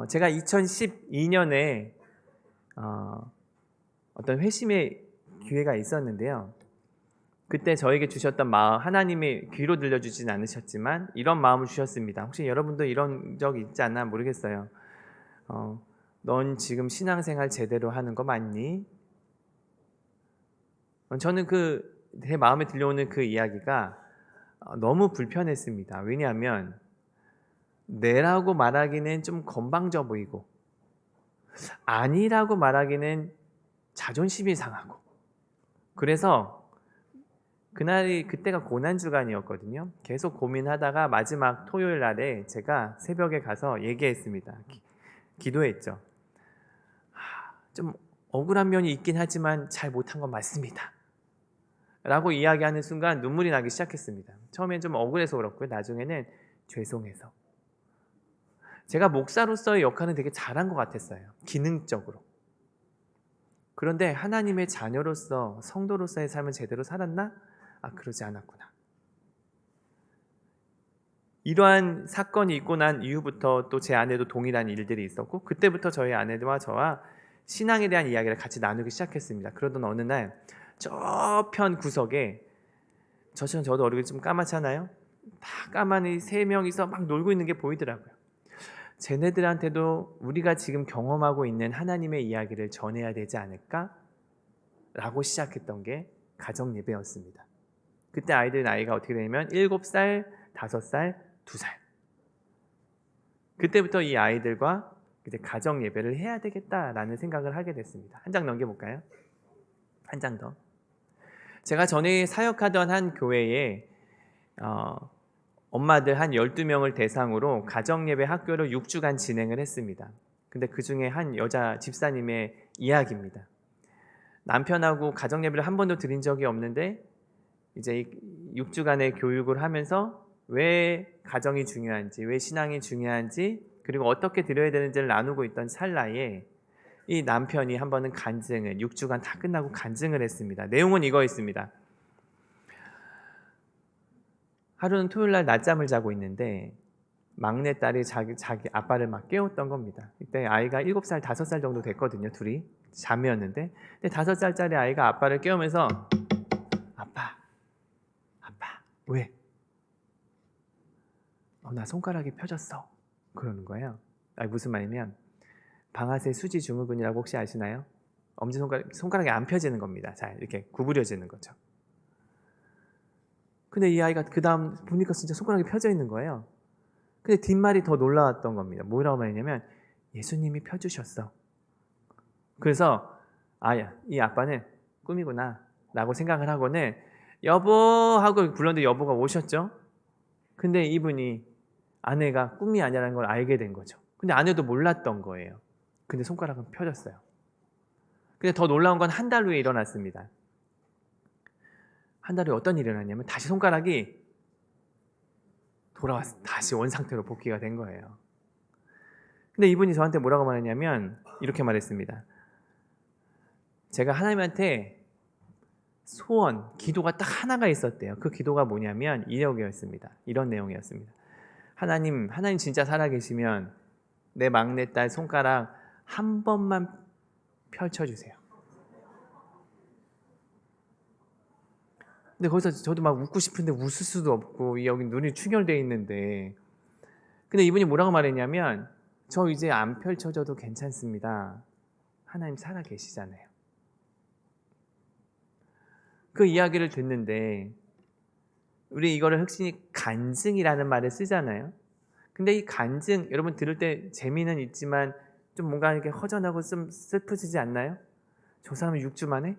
Speaker 1: 제가 2012년에 어떤 회심의 기회가 있었는데요. 그때 저에게 주셨던 마음, 하나님이 귀로 들려주진 않으셨지만 이런 마음을 주셨습니다. 혹시 여러분도 이런 적 있지 않나 모르겠어요. 넌 지금 신앙생활 제대로 하는 거 맞니? 저는 제 마음에 들려오는 그 이야기가 너무 불편했습니다. 왜냐하면 네라고 말하기는 좀 건방져 보이고 아니라고 말하기는 자존심이 상하고, 그래서 그때가 고난주간이었거든요. 계속 고민하다가 마지막 토요일 날에 제가 새벽에 가서 얘기했습니다. 기도했죠. 좀 억울한 면이 있긴 하지만 잘 못한 건 맞습니다 라고 이야기하는 순간 눈물이 나기 시작했습니다. 처음엔 좀 억울해서 그렇고요. 나중에는 죄송해서. 제가 목사로서의 역할은 되게 잘한 것 같았어요. 기능적으로. 그런데 하나님의 자녀로서, 성도로서의 삶을 제대로 살았나? 그러지 않았구나. 이러한 사건이 있고 난 이후부터 또 제 아내도 동일한 일들이 있었고, 그때부터 저희 아내와 저와 신앙에 대한 이야기를 같이 나누기 시작했습니다. 그러던 어느 날 저편 구석에, 저도 얼굴이 좀 까맣잖아요. 다 까만 이 세 명이서 막 놀고 있는 게 보이더라고요. 쟤네들한테도 우리가 지금 경험하고 있는 하나님의 이야기를 전해야 되지 않을까? 라고 시작했던 게 가정 예배였습니다. 그때 아이들 나이가 어떻게 되냐면 7살, 5살, 2살. 그때부터 이 아이들과 이제 가정 예배를 해야 되겠다라는 생각을 하게 됐습니다. 한 장 넘겨볼까요? 한 장 더. 제가 전에 사역하던 한 교회에 엄마들 한 12명을 대상으로 가정예배 학교를 6주간 진행을 했습니다. 근데 그 중에 한 여자 집사님의 이야기입니다. 남편하고 가정예배를 한 번도 드린 적이 없는데 이제 6주간의 교육을 하면서 왜 가정이 중요한지, 왜 신앙이 중요한지, 그리고 어떻게 드려야 되는지를 나누고 있던 찰나에 이 남편이 한 번은 간증을, 6주간 다 끝나고 간증을 했습니다. 내용은 이거였습니다. 하루는 토요일날 낮잠을 자고 있는데 막내딸이 자기 아빠를 막 깨웠던 겁니다. 이때 아이가 7살, 5살 정도 됐거든요. 둘이 자매였는데, 근데 5살짜리 아이가 아빠를 깨우면서 아빠 왜? 나 손가락이 펴졌어 그러는 거예요. 무슨 말이냐면 방아쇠 수지 증후군이라고 혹시 아시나요? 엄지손가락이 안 펴지는 겁니다. 자, 이렇게 구부려지는 거죠. 근데 이 아이가 그 다음 보니까 진짜 손가락이 펴져 있는 거예요. 근데 뒷말이 더 놀라웠던 겁니다. 뭐라고 말했냐면 예수님이 펴주셨어. 그래서 이 아빠는 꿈이구나 라고 생각을 하고는 여보 하고 불렀는데 여보가 오셨죠. 근데 이분이 아내가 꿈이 아니라는 걸 알게 된 거죠. 근데 아내도 몰랐던 거예요. 근데 손가락은 펴졌어요. 근데 더 놀라운 건 한 달 후에 일어났습니다. 한 달 후에 어떤 일이 일어났냐면 다시 손가락이 돌아왔어. 다시 원상태로 복귀가 된 거예요. 근데 이분이 저한테 뭐라고 말했냐면 이렇게 말했습니다. 제가 하나님한테 소원, 기도가 딱 하나가 있었대요. 그 기도가 뭐냐면 이런 내용이었습니다. 하나님 진짜 살아계시면 내 막내딸 손가락 한 번만 펼쳐주세요. 근데 거기서 저도 막 웃고 싶은데 웃을 수도 없고 여기 눈이 충혈되어 있는데, 근데 이분이 뭐라고 말했냐면 저 이제 안 펼쳐져도 괜찮습니다. 하나님 살아계시잖아요. 그 이야기를 듣는데 우리 이거를 흑신이 간증이라는 말을 쓰잖아요. 근데 이 간증 여러분 들을 때 재미는 있지만 좀 뭔가 이렇게 허전하고 좀 슬프지지 않나요? 저 사람은 6주 만에?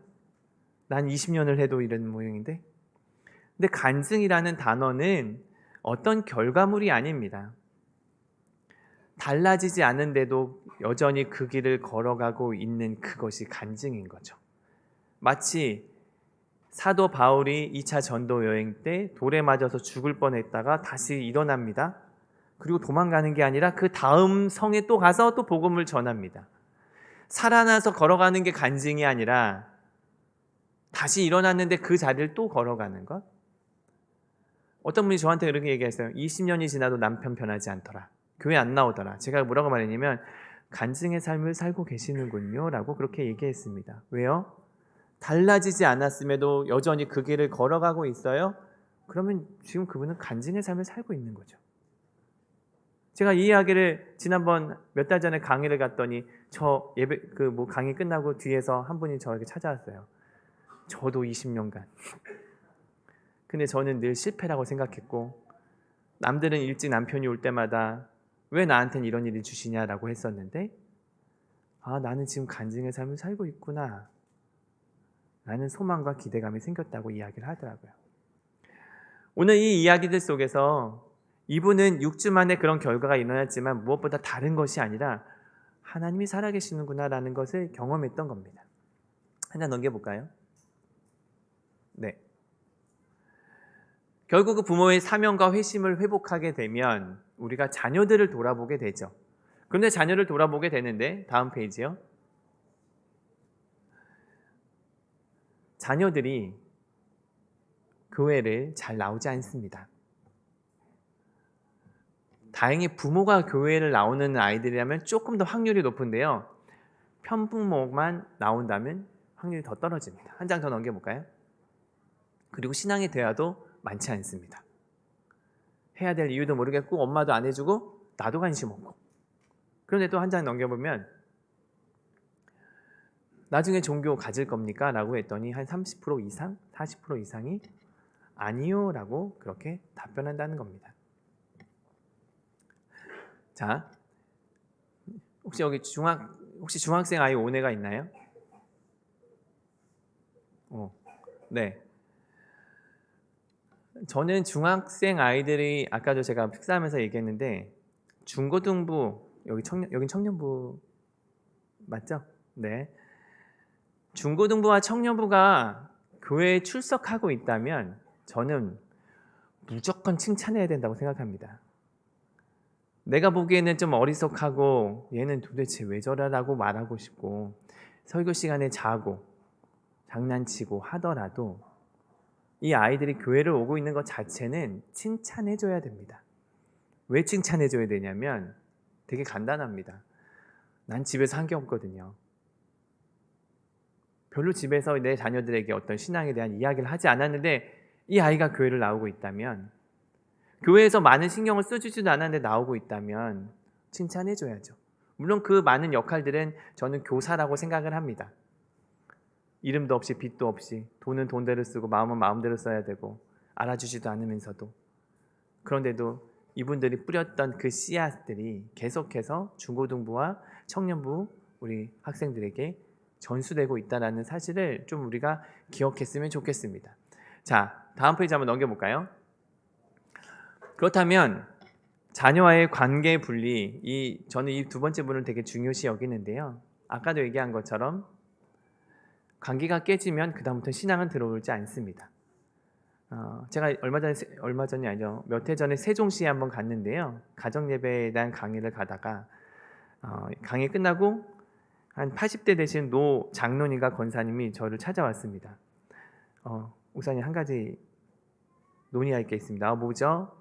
Speaker 1: 난 20년을 해도 이런 모양인데. 근데 간증이라는 단어는 어떤 결과물이 아닙니다. 달라지지 않은데도 여전히 그 길을 걸어가고 있는 그것이 간증인 거죠. 마치 사도 바울이 2차 전도 여행 때 돌에 맞아서 죽을 뻔했다가 다시 일어납니다. 그리고 도망가는 게 아니라 그 다음 성에 또 가서 또 복음을 전합니다. 살아나서 걸어가는 게 간증이 아니라 다시 일어났는데 그 자리를 또 걸어가는 것. 어떤 분이 저한테 이렇게 얘기했어요. 20년이 지나도 남편 변하지 않더라. 교회 안 나오더라. 제가 뭐라고 말했냐면 간증의 삶을 살고 계시는군요 라고 그렇게 얘기했습니다. 왜요? 달라지지 않았음에도 여전히 그 길을 걸어가고 있어요? 그러면 지금 그분은 간증의 삶을 살고 있는 거죠. 제가 이 이야기를 지난번 몇 달 전에 강의를 갔더니 저 예배 강의 끝나고 뒤에서 한 분이 저에게 찾아왔어요. 저도 20년간. 근데 저는 늘 실패라고 생각했고 남들은 일찍 남편이 올 때마다 왜 나한테는 이런 일을 주시냐라고 했었는데 나는 지금 간증의 삶을 살고 있구나 라는 소망과 기대감이 생겼다고 이야기를 하더라고요. 오늘 이 이야기들 속에서 이분은 6주 만에 그런 결과가 일어났지만 무엇보다 다른 것이 아니라 하나님이 살아계시는구나 라는 것을 경험했던 겁니다. 하나 넘겨볼까요? 네. 결국 그 부모의 사명과 회심을 회복하게 되면 우리가 자녀들을 돌아보게 되죠. 그런데 자녀를 돌아보게 되는데 다음 페이지요. 자녀들이 교회를 잘 나오지 않습니다. 다행히 부모가 교회를 나오는 아이들이라면 조금 더 확률이 높은데요. 편부모만 나온다면 확률이 더 떨어집니다. 한 장 더 넘겨볼까요? 그리고 신앙의 대화도 많지 않습니다. 해야 될 이유도 모르겠고 엄마도 안 해주고 나도 관심 없고. 그런데 또 한 장 넘겨보면 나중에 종교 가질 겁니까? 라고 했더니 한 30% 이상, 40% 이상이 아니요 라고 그렇게 답변한다는 겁니다. 자, 혹시 여기 중학생 아이 온 애가 있나요? 네. 저는 중학생 아이들이 아까도 제가 식사하면서 얘기했는데 중고등부 여긴 청년부 맞죠? 네. 중고등부와 청년부가 교회에 출석하고 있다면 저는 무조건 칭찬해야 된다고 생각합니다. 내가 보기에는 좀 어리석하고 얘는 도대체 왜 저러라고 말하고 싶고 설교 시간에 자고 장난치고 하더라도 이 아이들이 교회를 오고 있는 것 자체는 칭찬해줘야 됩니다. 왜 칭찬해줘야 되냐면 되게 간단합니다. 난 집에서 한 게 없거든요. 별로 집에서 내 자녀들에게 어떤 신앙에 대한 이야기를 하지 않았는데 이 아이가 교회를 나오고 있다면 교회에서 많은 신경을 써주지도 않았는데 나오고 있다면 칭찬해줘야죠. 물론 그 많은 역할들은 저는 교사라고 생각을 합니다. 이름도 없이 빚도 없이 돈은 돈대로 쓰고 마음은 마음대로 써야 되고 알아주지도 않으면서도 그런데도 이분들이 뿌렸던 그 씨앗들이 계속해서 중고등부와 청년부 우리 학생들에게 전수되고 있다는 사실을 좀 우리가 기억했으면 좋겠습니다. 자, 다음 페이지 한번 넘겨볼까요? 그렇다면 자녀와의 관계 분리, 저는 이 두 번째 부분을 되게 중요시 여기는데요. 아까도 얘기한 것처럼 관계가 깨지면 그 다음부터 신앙은 들어오지 않습니다. 제가 몇 해 전에 세종시에 한번 갔는데요. 가정예배에 대한 강의를 가다가 강의 끝나고 한 80대 되신 노 장로님과 권사님이 저를 찾아왔습니다. 목사님 한 가지 논의할 게 있습니다. 뭐죠?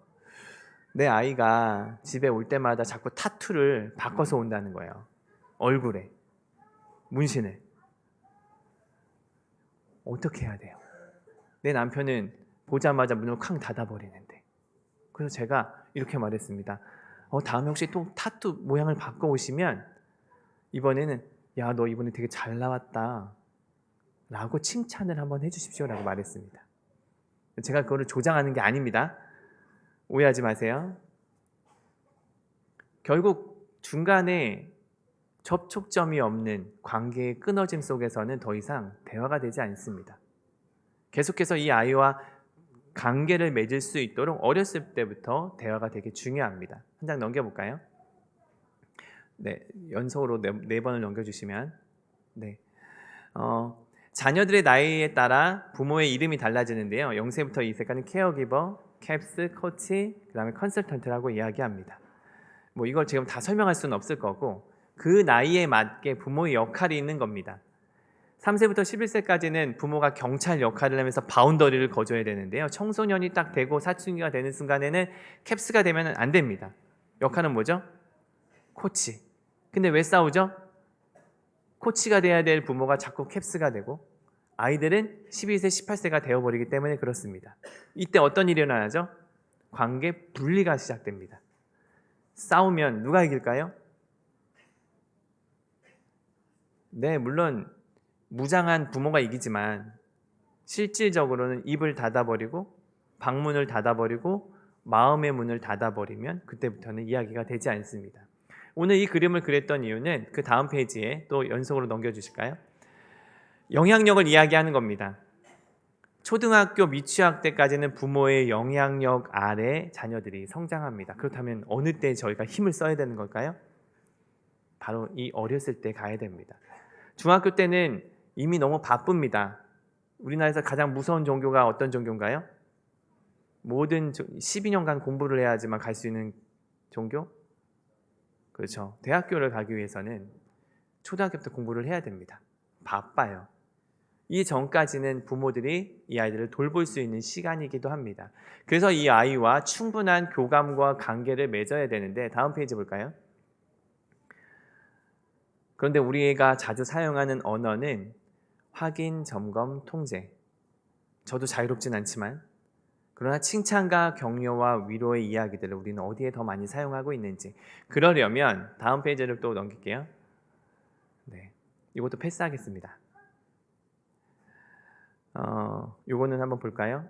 Speaker 1: 내 아이가 집에 올 때마다 자꾸 타투를 바꿔서 온다는 거예요. 얼굴에 문신을. 어떻게 해야 돼요? 내 남편은 보자마자 문을 쾅 닫아버리는데. 그래서 제가 이렇게 말했습니다. 다음에 혹시 또 타투 모양을 바꿔오시면 이번에는 야, 너 이번에 되게 잘 나왔다 라고 칭찬을 한번 해주십시오 라고 말했습니다. 제가 그거를 조장하는 게 아닙니다. 오해하지 마세요. 결국 중간에 접촉점이 없는 관계의 끊어짐 속에서는 더 이상 대화가 되지 않습니다. 계속해서 이 아이와 관계를 맺을 수 있도록 어렸을 때부터 대화가 되게 중요합니다. 한 장 넘겨볼까요? 네, 연속으로 네 번을 넘겨주시면 네. 자녀들의 나이에 따라 부모의 이름이 달라지는데요. 0세부터 2세까지는 케어기버, 캡스, 코치, 그 다음에 컨설턴트라고 이야기합니다. 뭐 이걸 지금 다 설명할 수는 없을 거고 그 나이에 맞게 부모의 역할이 있는 겁니다. 3세부터 11세까지는 부모가 경찰 역할을 하면서 바운더리를 거줘야 되는데요. 청소년이 딱 되고 사춘기가 되는 순간에는 캡스가 되면 안 됩니다. 역할은 뭐죠? 코치. 근데 왜 싸우죠? 코치가 돼야 될 부모가 자꾸 캡스가 되고 아이들은 12세, 18세가 되어버리기 때문에 그렇습니다. 이때 어떤 일이 일어나죠? 관계 분리가 시작됩니다. 싸우면 누가 이길까요? 네, 물론 무장한 부모가 이기지만 실질적으로는 입을 닫아버리고 방문을 닫아버리고 마음의 문을 닫아버리면 그때부터는 이야기가 되지 않습니다. 오늘 이 그림을 그렸던 이유는 그 다음 페이지에 또 연속으로 넘겨주실까요? 영향력을 이야기하는 겁니다. 초등학교 미취학 때까지는 부모의 영향력 아래 자녀들이 성장합니다. 그렇다면 어느 때 저희가 힘을 써야 되는 걸까요? 바로 이 어렸을 때 가야 됩니다. 중학교 때는 이미 너무 바쁩니다. 우리나라에서 가장 무서운 종교가 어떤 종교인가요? 모든 12년간 공부를 해야지만 갈 수 있는 종교? 그렇죠. 대학교를 가기 위해서는 초등학교부터 공부를 해야 됩니다. 바빠요. 이 전까지는 부모들이 이 아이들을 돌볼 수 있는 시간이기도 합니다. 그래서 이 아이와 충분한 교감과 관계를 맺어야 되는데 다음 페이지 볼까요? 그런데 우리가 자주 사용하는 언어는 확인, 점검, 통제. 저도 자유롭진 않지만 그러나 칭찬과 격려와 위로의 이야기들을 우리는 어디에 더 많이 사용하고 있는지 그러려면 다음 페이지를 또 넘길게요. 네, 이것도 패스하겠습니다. 요거는 한번 볼까요?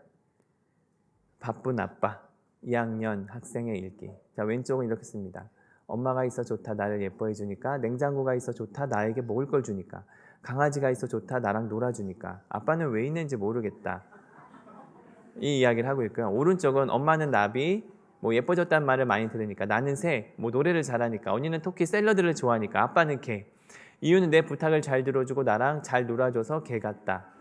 Speaker 1: 바쁜 아빠 2학년 학생의 일기. 자, 왼쪽은 이렇게 씁니다. 엄마가 있어 좋다 나를 예뻐해 주니까, 냉장고가 있어 좋다 나에게 먹을 걸 주니까, 강아지가 있어 좋다 나랑 놀아주니까, 아빠는 왜 있는지 모르겠다. 이 이야기를 하고 있고요. 오른쪽은 엄마는 나비, 뭐 예뻐졌다는 말을 많이 들으니까, 나는 새, 뭐 노래를 잘하니까, 언니는 토끼 샐러드를 좋아하니까, 아빠는 개. 이유는 내 부탁을 잘 들어주고 나랑 잘 놀아줘서 개 같다.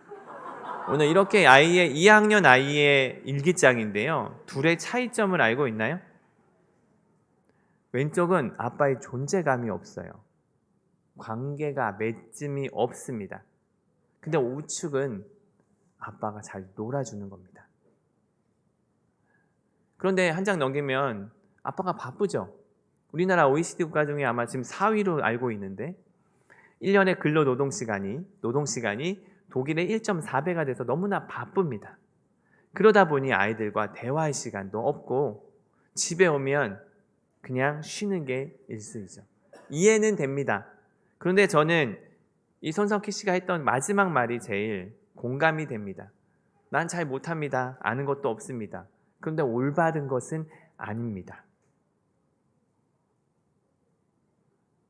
Speaker 1: 오늘 이렇게 2학년 아이의 일기장인데요. 둘의 차이점을 알고 있나요? 왼쪽은 아빠의 존재감이 없어요. 관계가 맺음이 없습니다. 근데 우측은 아빠가 잘 놀아주는 겁니다. 그런데 한 장 넘기면 아빠가 바쁘죠. 우리나라 OECD 국가 중에 아마 지금 4위로 알고 있는데 1년의 노동시간이 독일의 1.4배가 돼서 너무나 바쁩니다. 그러다 보니 아이들과 대화할 시간도 없고 집에 오면 그냥 쉬는 게 일수이죠. 이해는 됩니다. 그런데 저는 이 손석희 씨가 했던 마지막 말이 제일 공감이 됩니다. 난 잘 못합니다. 아는 것도 없습니다. 그런데 올바른 것은 아닙니다.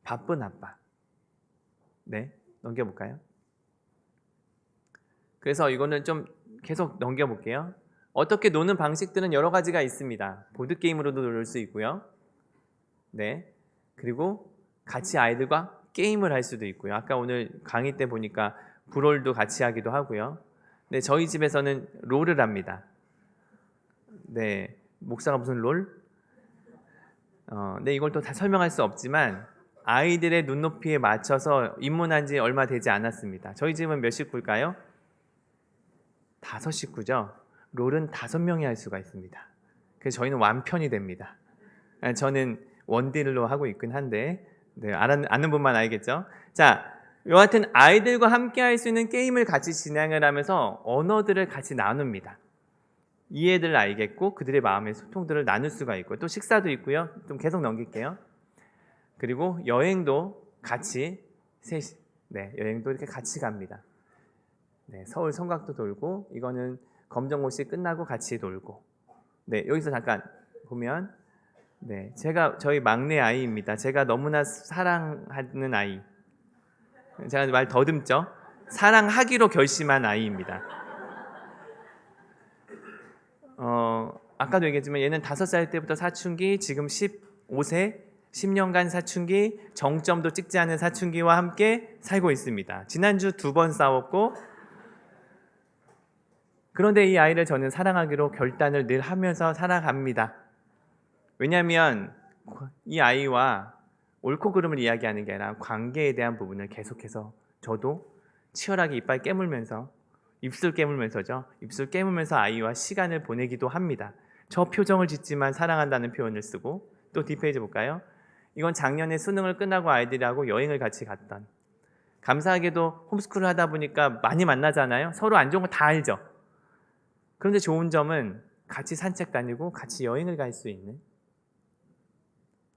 Speaker 1: 바쁜 아빠. 네, 넘겨볼까요? 그래서 이거는 좀 계속 넘겨볼게요. 어떻게 노는 방식들은 여러 가지가 있습니다. 보드게임으로도 놀 수 있고요. 네, 그리고 같이 아이들과 게임을 할 수도 있고요. 아까 오늘 강의 때 보니까 브롤도 같이 하기도 하고요. 네, 저희 집에서는 롤을 합니다. 네, 목사가 무슨 롤? 네, 이걸 또 다 설명할 수 없지만 아이들의 눈높이에 맞춰서 입문한 지 얼마 되지 않았습니다. 저희 집은 몇 식구일까요? 5식구죠. 롤은 5명이 할 수가 있습니다. 그래서 저희는 완편이 됩니다. 저는 원딜로 하고 있긴 한데 네, 아는 분만 알겠죠? 자, 여하튼 아이들과 함께 할 수 있는 게임을 같이 진행을 하면서 언어들을 같이 나눕니다. 이해를 알겠고 그들의 마음의 소통들을 나눌 수가 있고 또 식사도 있고요. 좀 계속 넘길게요. 그리고 여행도 같이 여행도 이렇게 같이 갑니다. 네, 서울 성곽도 돌고 이거는 검정고시 끝나고 같이 돌고. 네, 여기서 잠깐 보면 네, 제가 저희 막내 아이입니다. 제가 너무나 사랑하는 아이. 제가 말 더듬죠? 사랑하기로 결심한 아이입니다. 아까도 얘기했지만 얘는 5살 때부터 사춘기, 지금 15세, 10년간 사춘기, 정점도 찍지 않은 사춘기와 함께 살고 있습니다. 지난주 2번 싸웠고 그런데 이 아이를 저는 사랑하기로 결단을 늘 하면서 살아갑니다. 왜냐하면 이 아이와 옳고 그름을 이야기하는 게 아니라 관계에 대한 부분을 계속해서 저도 치열하게 이빨 깨물면서 입술 깨물면서 아이와 시간을 보내기도 합니다. 저 표정을 짓지만 사랑한다는 표현을 쓰고 또 뒷페이지 볼까요? 이건 작년에 수능을 끝나고 아이들하고 여행을 같이 갔던 감사하게도 홈스쿨을 하다 보니까 많이 만나잖아요. 서로 안 좋은 거 다 알죠. 그런데 좋은 점은 같이 산책 다니고 같이 여행을 갈 수 있는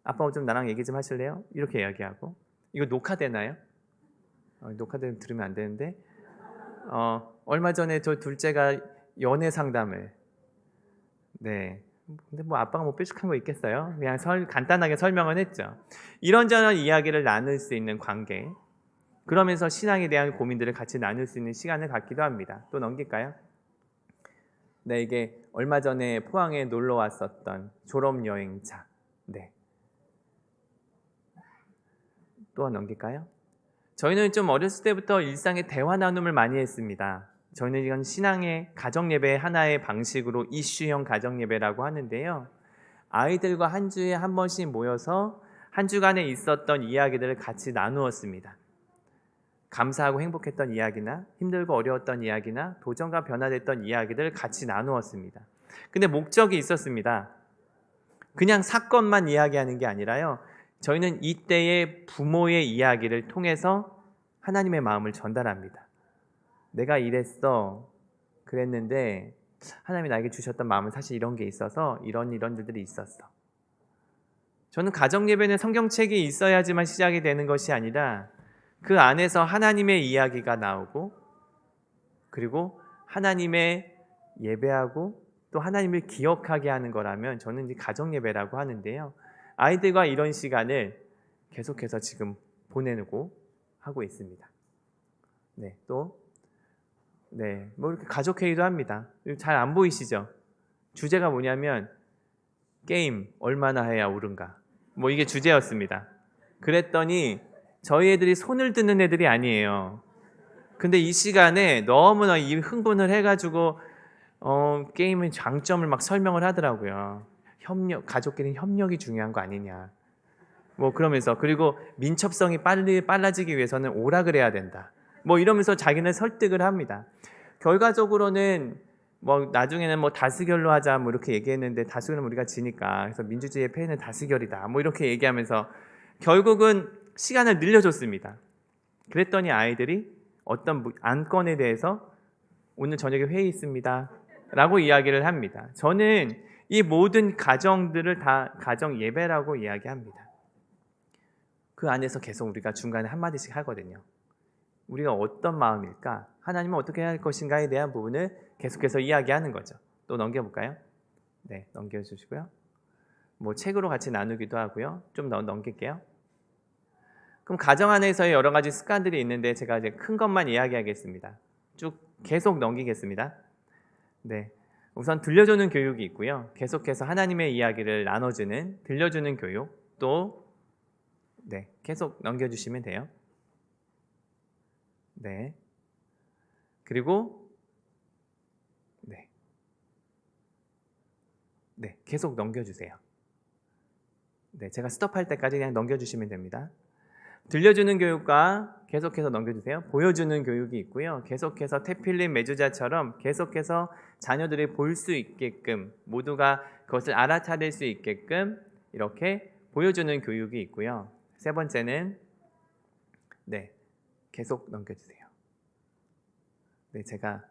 Speaker 1: 아빠 좀 나랑 얘기 좀 하실래요? 이렇게 이야기하고 이거 녹화되나요? 녹화되면 들으면 안 되는데 얼마 전에 저 둘째가 연애 상담을 근데 뭐 아빠가 뭐 뾰족한 거 있겠어요? 그냥 간단하게 설명은 했죠. 이런저런 이야기를 나눌 수 있는 관계. 그러면서 신앙에 대한 고민들을 같이 나눌 수 있는 시간을 갖기도 합니다. 또 넘길까요? 네, 이게 얼마 전에 포항에 놀러 왔었던 졸업여행자. 네. 또 넘길까요? 저희는 좀 어렸을 때부터 일상의 대화 나눔을 많이 했습니다. 저희는 이건 신앙의 가정예배 하나의 방식으로 이슈형 가정예배라고 하는데요. 아이들과 한 주에 한 번씩 모여서 한 주간에 있었던 이야기들을 같이 나누었습니다. 감사하고 행복했던 이야기나 힘들고 어려웠던 이야기나 도전과 변화됐던 이야기들을 같이 나누었습니다. 근데 목적이 있었습니다. 그냥 사건만 이야기하는 게 아니라요. 저희는 이때의 부모의 이야기를 통해서 하나님의 마음을 전달합니다. 내가 이랬어. 그랬는데 하나님이 나에게 주셨던 마음은 사실 이런 게 있어서 이런 일들이 있었어. 저는 가정예배는 성경책이 있어야지만 시작이 되는 것이 아니라 그 안에서 하나님의 이야기가 나오고 그리고 하나님의 예배하고 또 하나님을 기억하게 하는 거라면 저는 이제 가정예배라고 하는데요. 아이들과 이런 시간을 계속해서 지금 보내고 하고 있습니다. 네, 또 뭐 이렇게 가족회의도 합니다. 잘 안 보이시죠? 주제가 뭐냐면 게임 얼마나 해야 오른가. 뭐 이게 주제였습니다. 그랬더니 저희 애들이 손을 드는 애들이 아니에요. 근데 이 시간에 너무나 이 흥분을 해가지고 게임의 장점을 막 설명을 하더라고요. 가족끼리 협력이 중요한 거 아니냐. 뭐 그러면서 그리고 민첩성이 빨라지기 위해서는 오락을 해야 된다. 뭐 이러면서 자기는 설득을 합니다. 결과적으로는 뭐 나중에는 뭐 다수결로 하자 뭐 이렇게 얘기했는데 다수결은 우리가 지니까 그래서 민주주의의 폐해는 다수결이다. 뭐 이렇게 얘기하면서 결국은 시간을 늘려줬습니다. 그랬더니 아이들이 어떤 안건에 대해서 오늘 저녁에 회의 있습니다. 라고 이야기를 합니다. 저는 이 모든 가정들을 다 가정 예배라고 이야기합니다. 그 안에서 계속 우리가 중간에 한마디씩 하거든요. 우리가 어떤 마음일까? 하나님은 어떻게 할 것인가에 대한 부분을 계속해서 이야기하는 거죠. 또 넘겨볼까요? 네, 넘겨주시고요. 뭐 책으로 같이 나누기도 하고요. 좀 넘길게요. 그럼 가정 안에서의 여러 가지 습관들이 있는데 제가 이제 큰 것만 이야기하겠습니다. 쭉 계속 넘기겠습니다. 네, 우선 들려주는 교육이 있고요. 계속해서 하나님의 이야기를 나눠주는 들려주는 교육 또 계속 넘겨주시면 돼요. 네, 그리고 계속 넘겨주세요. 제가 스톱할 때까지 그냥 넘겨주시면 됩니다. 들려주는 교육과 계속해서 넘겨주세요. 보여주는 교육이 있고요. 계속해서 태필린 메주자처럼 계속해서 자녀들이 볼 수 있게끔 모두가 그것을 알아차릴 수 있게끔 이렇게 보여주는 교육이 있고요. 세 번째는 계속 넘겨주세요. 제가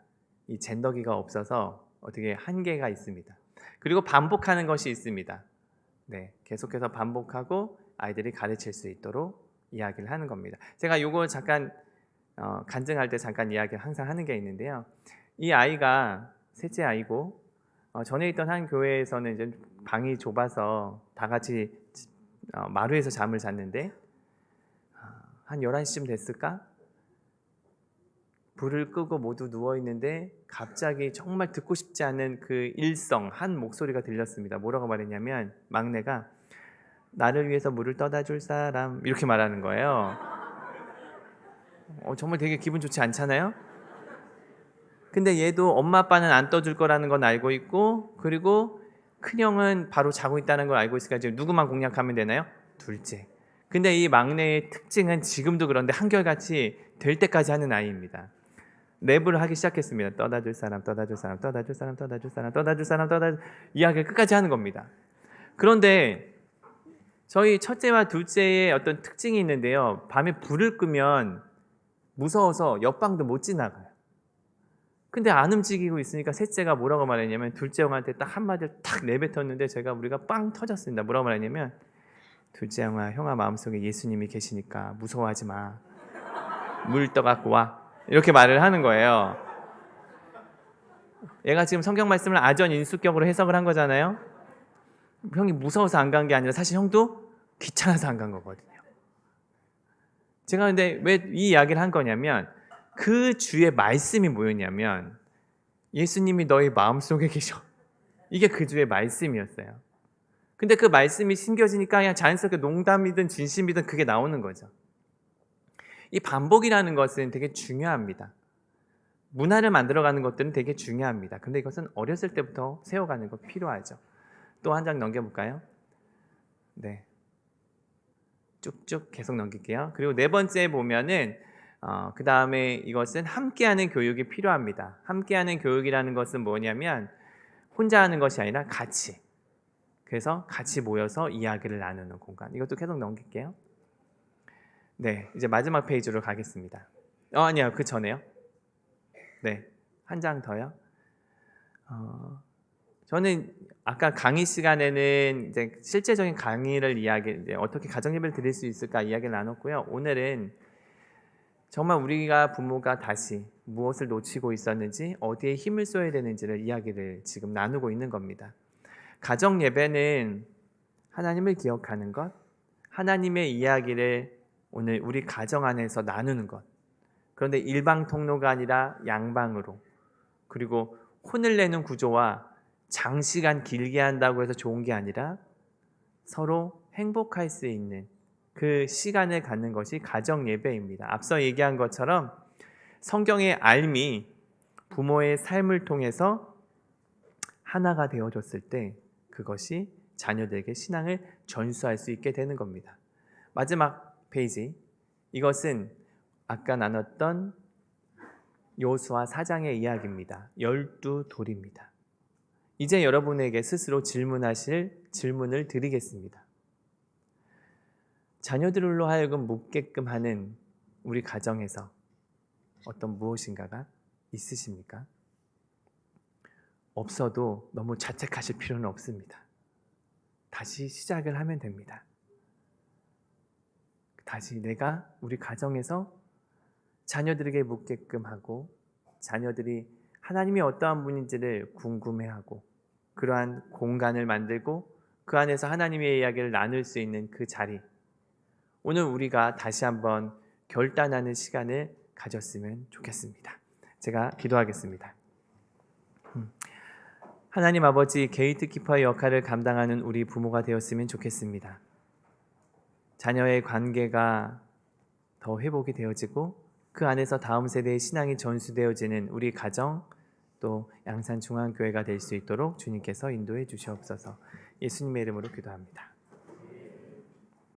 Speaker 1: 이 젠더기가 없어서 어떻게 한계가 있습니다. 그리고 반복하는 것이 있습니다. 계속해서 반복하고 아이들이 가르칠 수 있도록 이야기를 하는 겁니다. 제가 이거 잠깐 간증할 때 잠깐 이야기를 항상 하는 게 있는데요. 이 아이가 셋째 아이고 전에 있던 한 교회에서는 이제 방이 좁아서 다 같이 마루에서 잠을 잤는데 한 11시쯤 됐을까? 불을 끄고 모두 누워있는데 갑자기 정말 듣고 싶지 않은 그 한 목소리가 들렸습니다. 뭐라고 말했냐면 막내가 나를 위해서 물을 떠다 줄 사람 이렇게 말하는 거예요. 정말 되게 기분 좋지 않잖아요? 근데 얘도 엄마 아빠는 안 떠줄 거라는 건 알고 있고 그리고 큰형은 바로 자고 있다는 걸 알고 있으니까 지금 누구만 공략하면 되나요? 둘째. 근데 이 막내의 특징은 지금도 그런데 한결같이 될 때까지 하는 아이입니다. 랩을 하기 시작했습니다. 떠다 줄 사람, 떠다 줄 사람, 떠다 줄 사람, 떠다 줄 사람, 떠다 줄 사람, 떠다 줄 이야기를 끝까지 하는 겁니다. 그런데 저희 첫째와 둘째의 어떤 특징이 있는데요. 밤에 불을 끄면 무서워서 옆방도 못 지나가요. 근데 안 움직이고 있으니까 셋째가 뭐라고 말했냐면 둘째 형한테 딱 한마디를 탁 내뱉었는데 우리가 빵 터졌습니다. 뭐라고 말했냐면 둘째 형아 마음속에 예수님이 계시니까 무서워하지 마. 물 떠갖고 와. 이렇게 말을 하는 거예요. 얘가 지금 성경 말씀을 아전인수격으로 해석을 한 거잖아요. 형이 무서워서 안 간 게 아니라 사실 형도 귀찮아서 안 간 거거든요. 제가 근데 왜 이 이야기를 한 거냐면 그 주의 말씀이 뭐였냐면 예수님이 너희 마음속에 계셔. 이게 그 주의 말씀이었어요. 근데 그 말씀이 심겨지니까 그냥 자연스럽게 농담이든 진심이든 그게 나오는 거죠. 이 반복이라는 것은 되게 중요합니다. 문화를 만들어가는 것들은 되게 중요합니다. 근데 이것은 어렸을 때부터 세워가는 것 필요하죠. 또 한 장 넘겨볼까요? 네. 쭉쭉 계속 넘길게요. 그리고 네 번째 보면은 그 다음에 이것은 함께하는 교육이 필요합니다. 함께하는 교육이라는 것은 뭐냐면 혼자 하는 것이 아니라 같이. 그래서 같이 모여서 이야기를 나누는 공간. 이것도 계속 넘길게요. 네, 이제 마지막 페이지로 가겠습니다. 아니요, 그 전에요. 네, 한 장 더요. 저는 아까 강의 시간에는 이제 실제적인 강의를 이제 어떻게 가정 예배를 드릴 수 있을까 이야기를 나눴고요. 오늘은 정말 우리가 부모가 다시 무엇을 놓치고 있었는지 어디에 힘을 써야 되는지를 이야기를 지금 나누고 있는 겁니다. 가정 예배는 하나님을 기억하는 것, 하나님의 이야기를 오늘 우리 가정 안에서 나누는 것. 그런데 일방 통로가 아니라 양방으로, 그리고 혼을 내는 구조와 장시간 길게 한다고 해서 좋은 게 아니라 서로 행복할 수 있는 그 시간을 갖는 것이 가정 예배입니다. 앞서 얘기한 것처럼 성경의 알미, 부모의 삶을 통해서 하나가 되어줬을 때 그것이 자녀들에게 신앙을 전수할 수 있게 되는 겁니다. 마지막 페이지, 이것은 아까 나눴던 여호수아 4장의 이야기입니다. 12돌입니다. 이제 여러분에게 스스로 질문을 드리겠습니다. 자녀들로 하여금 묻게끔 하는 우리 가정에서 어떤 무엇인가가 있으십니까? 없어도 너무 자책하실 필요는 없습니다. 다시 시작을 하면 됩니다. 다시 내가 우리 가정에서 자녀들에게 묻게끔 하고 자녀들이 하나님이 어떠한 분인지를 궁금해하고 그러한 공간을 만들고 그 안에서 하나님의 이야기를 나눌 수 있는 그 자리, 오늘 우리가 다시 한번 결단하는 시간을 가졌으면 좋겠습니다. 제가 기도하겠습니다. 하나님 아버지, 게이트키퍼의 역할을 감당하는 우리 부모가 되었으면 좋겠습니다. 자녀의 관계가 더 회복이 되어지고 그 안에서 다음 세대의 신앙이 전수되어지는 우리 가정, 또 양산중앙교회가 될 수 있도록 주님께서 인도해 주시옵소서. 예수님의 이름으로 기도합니다.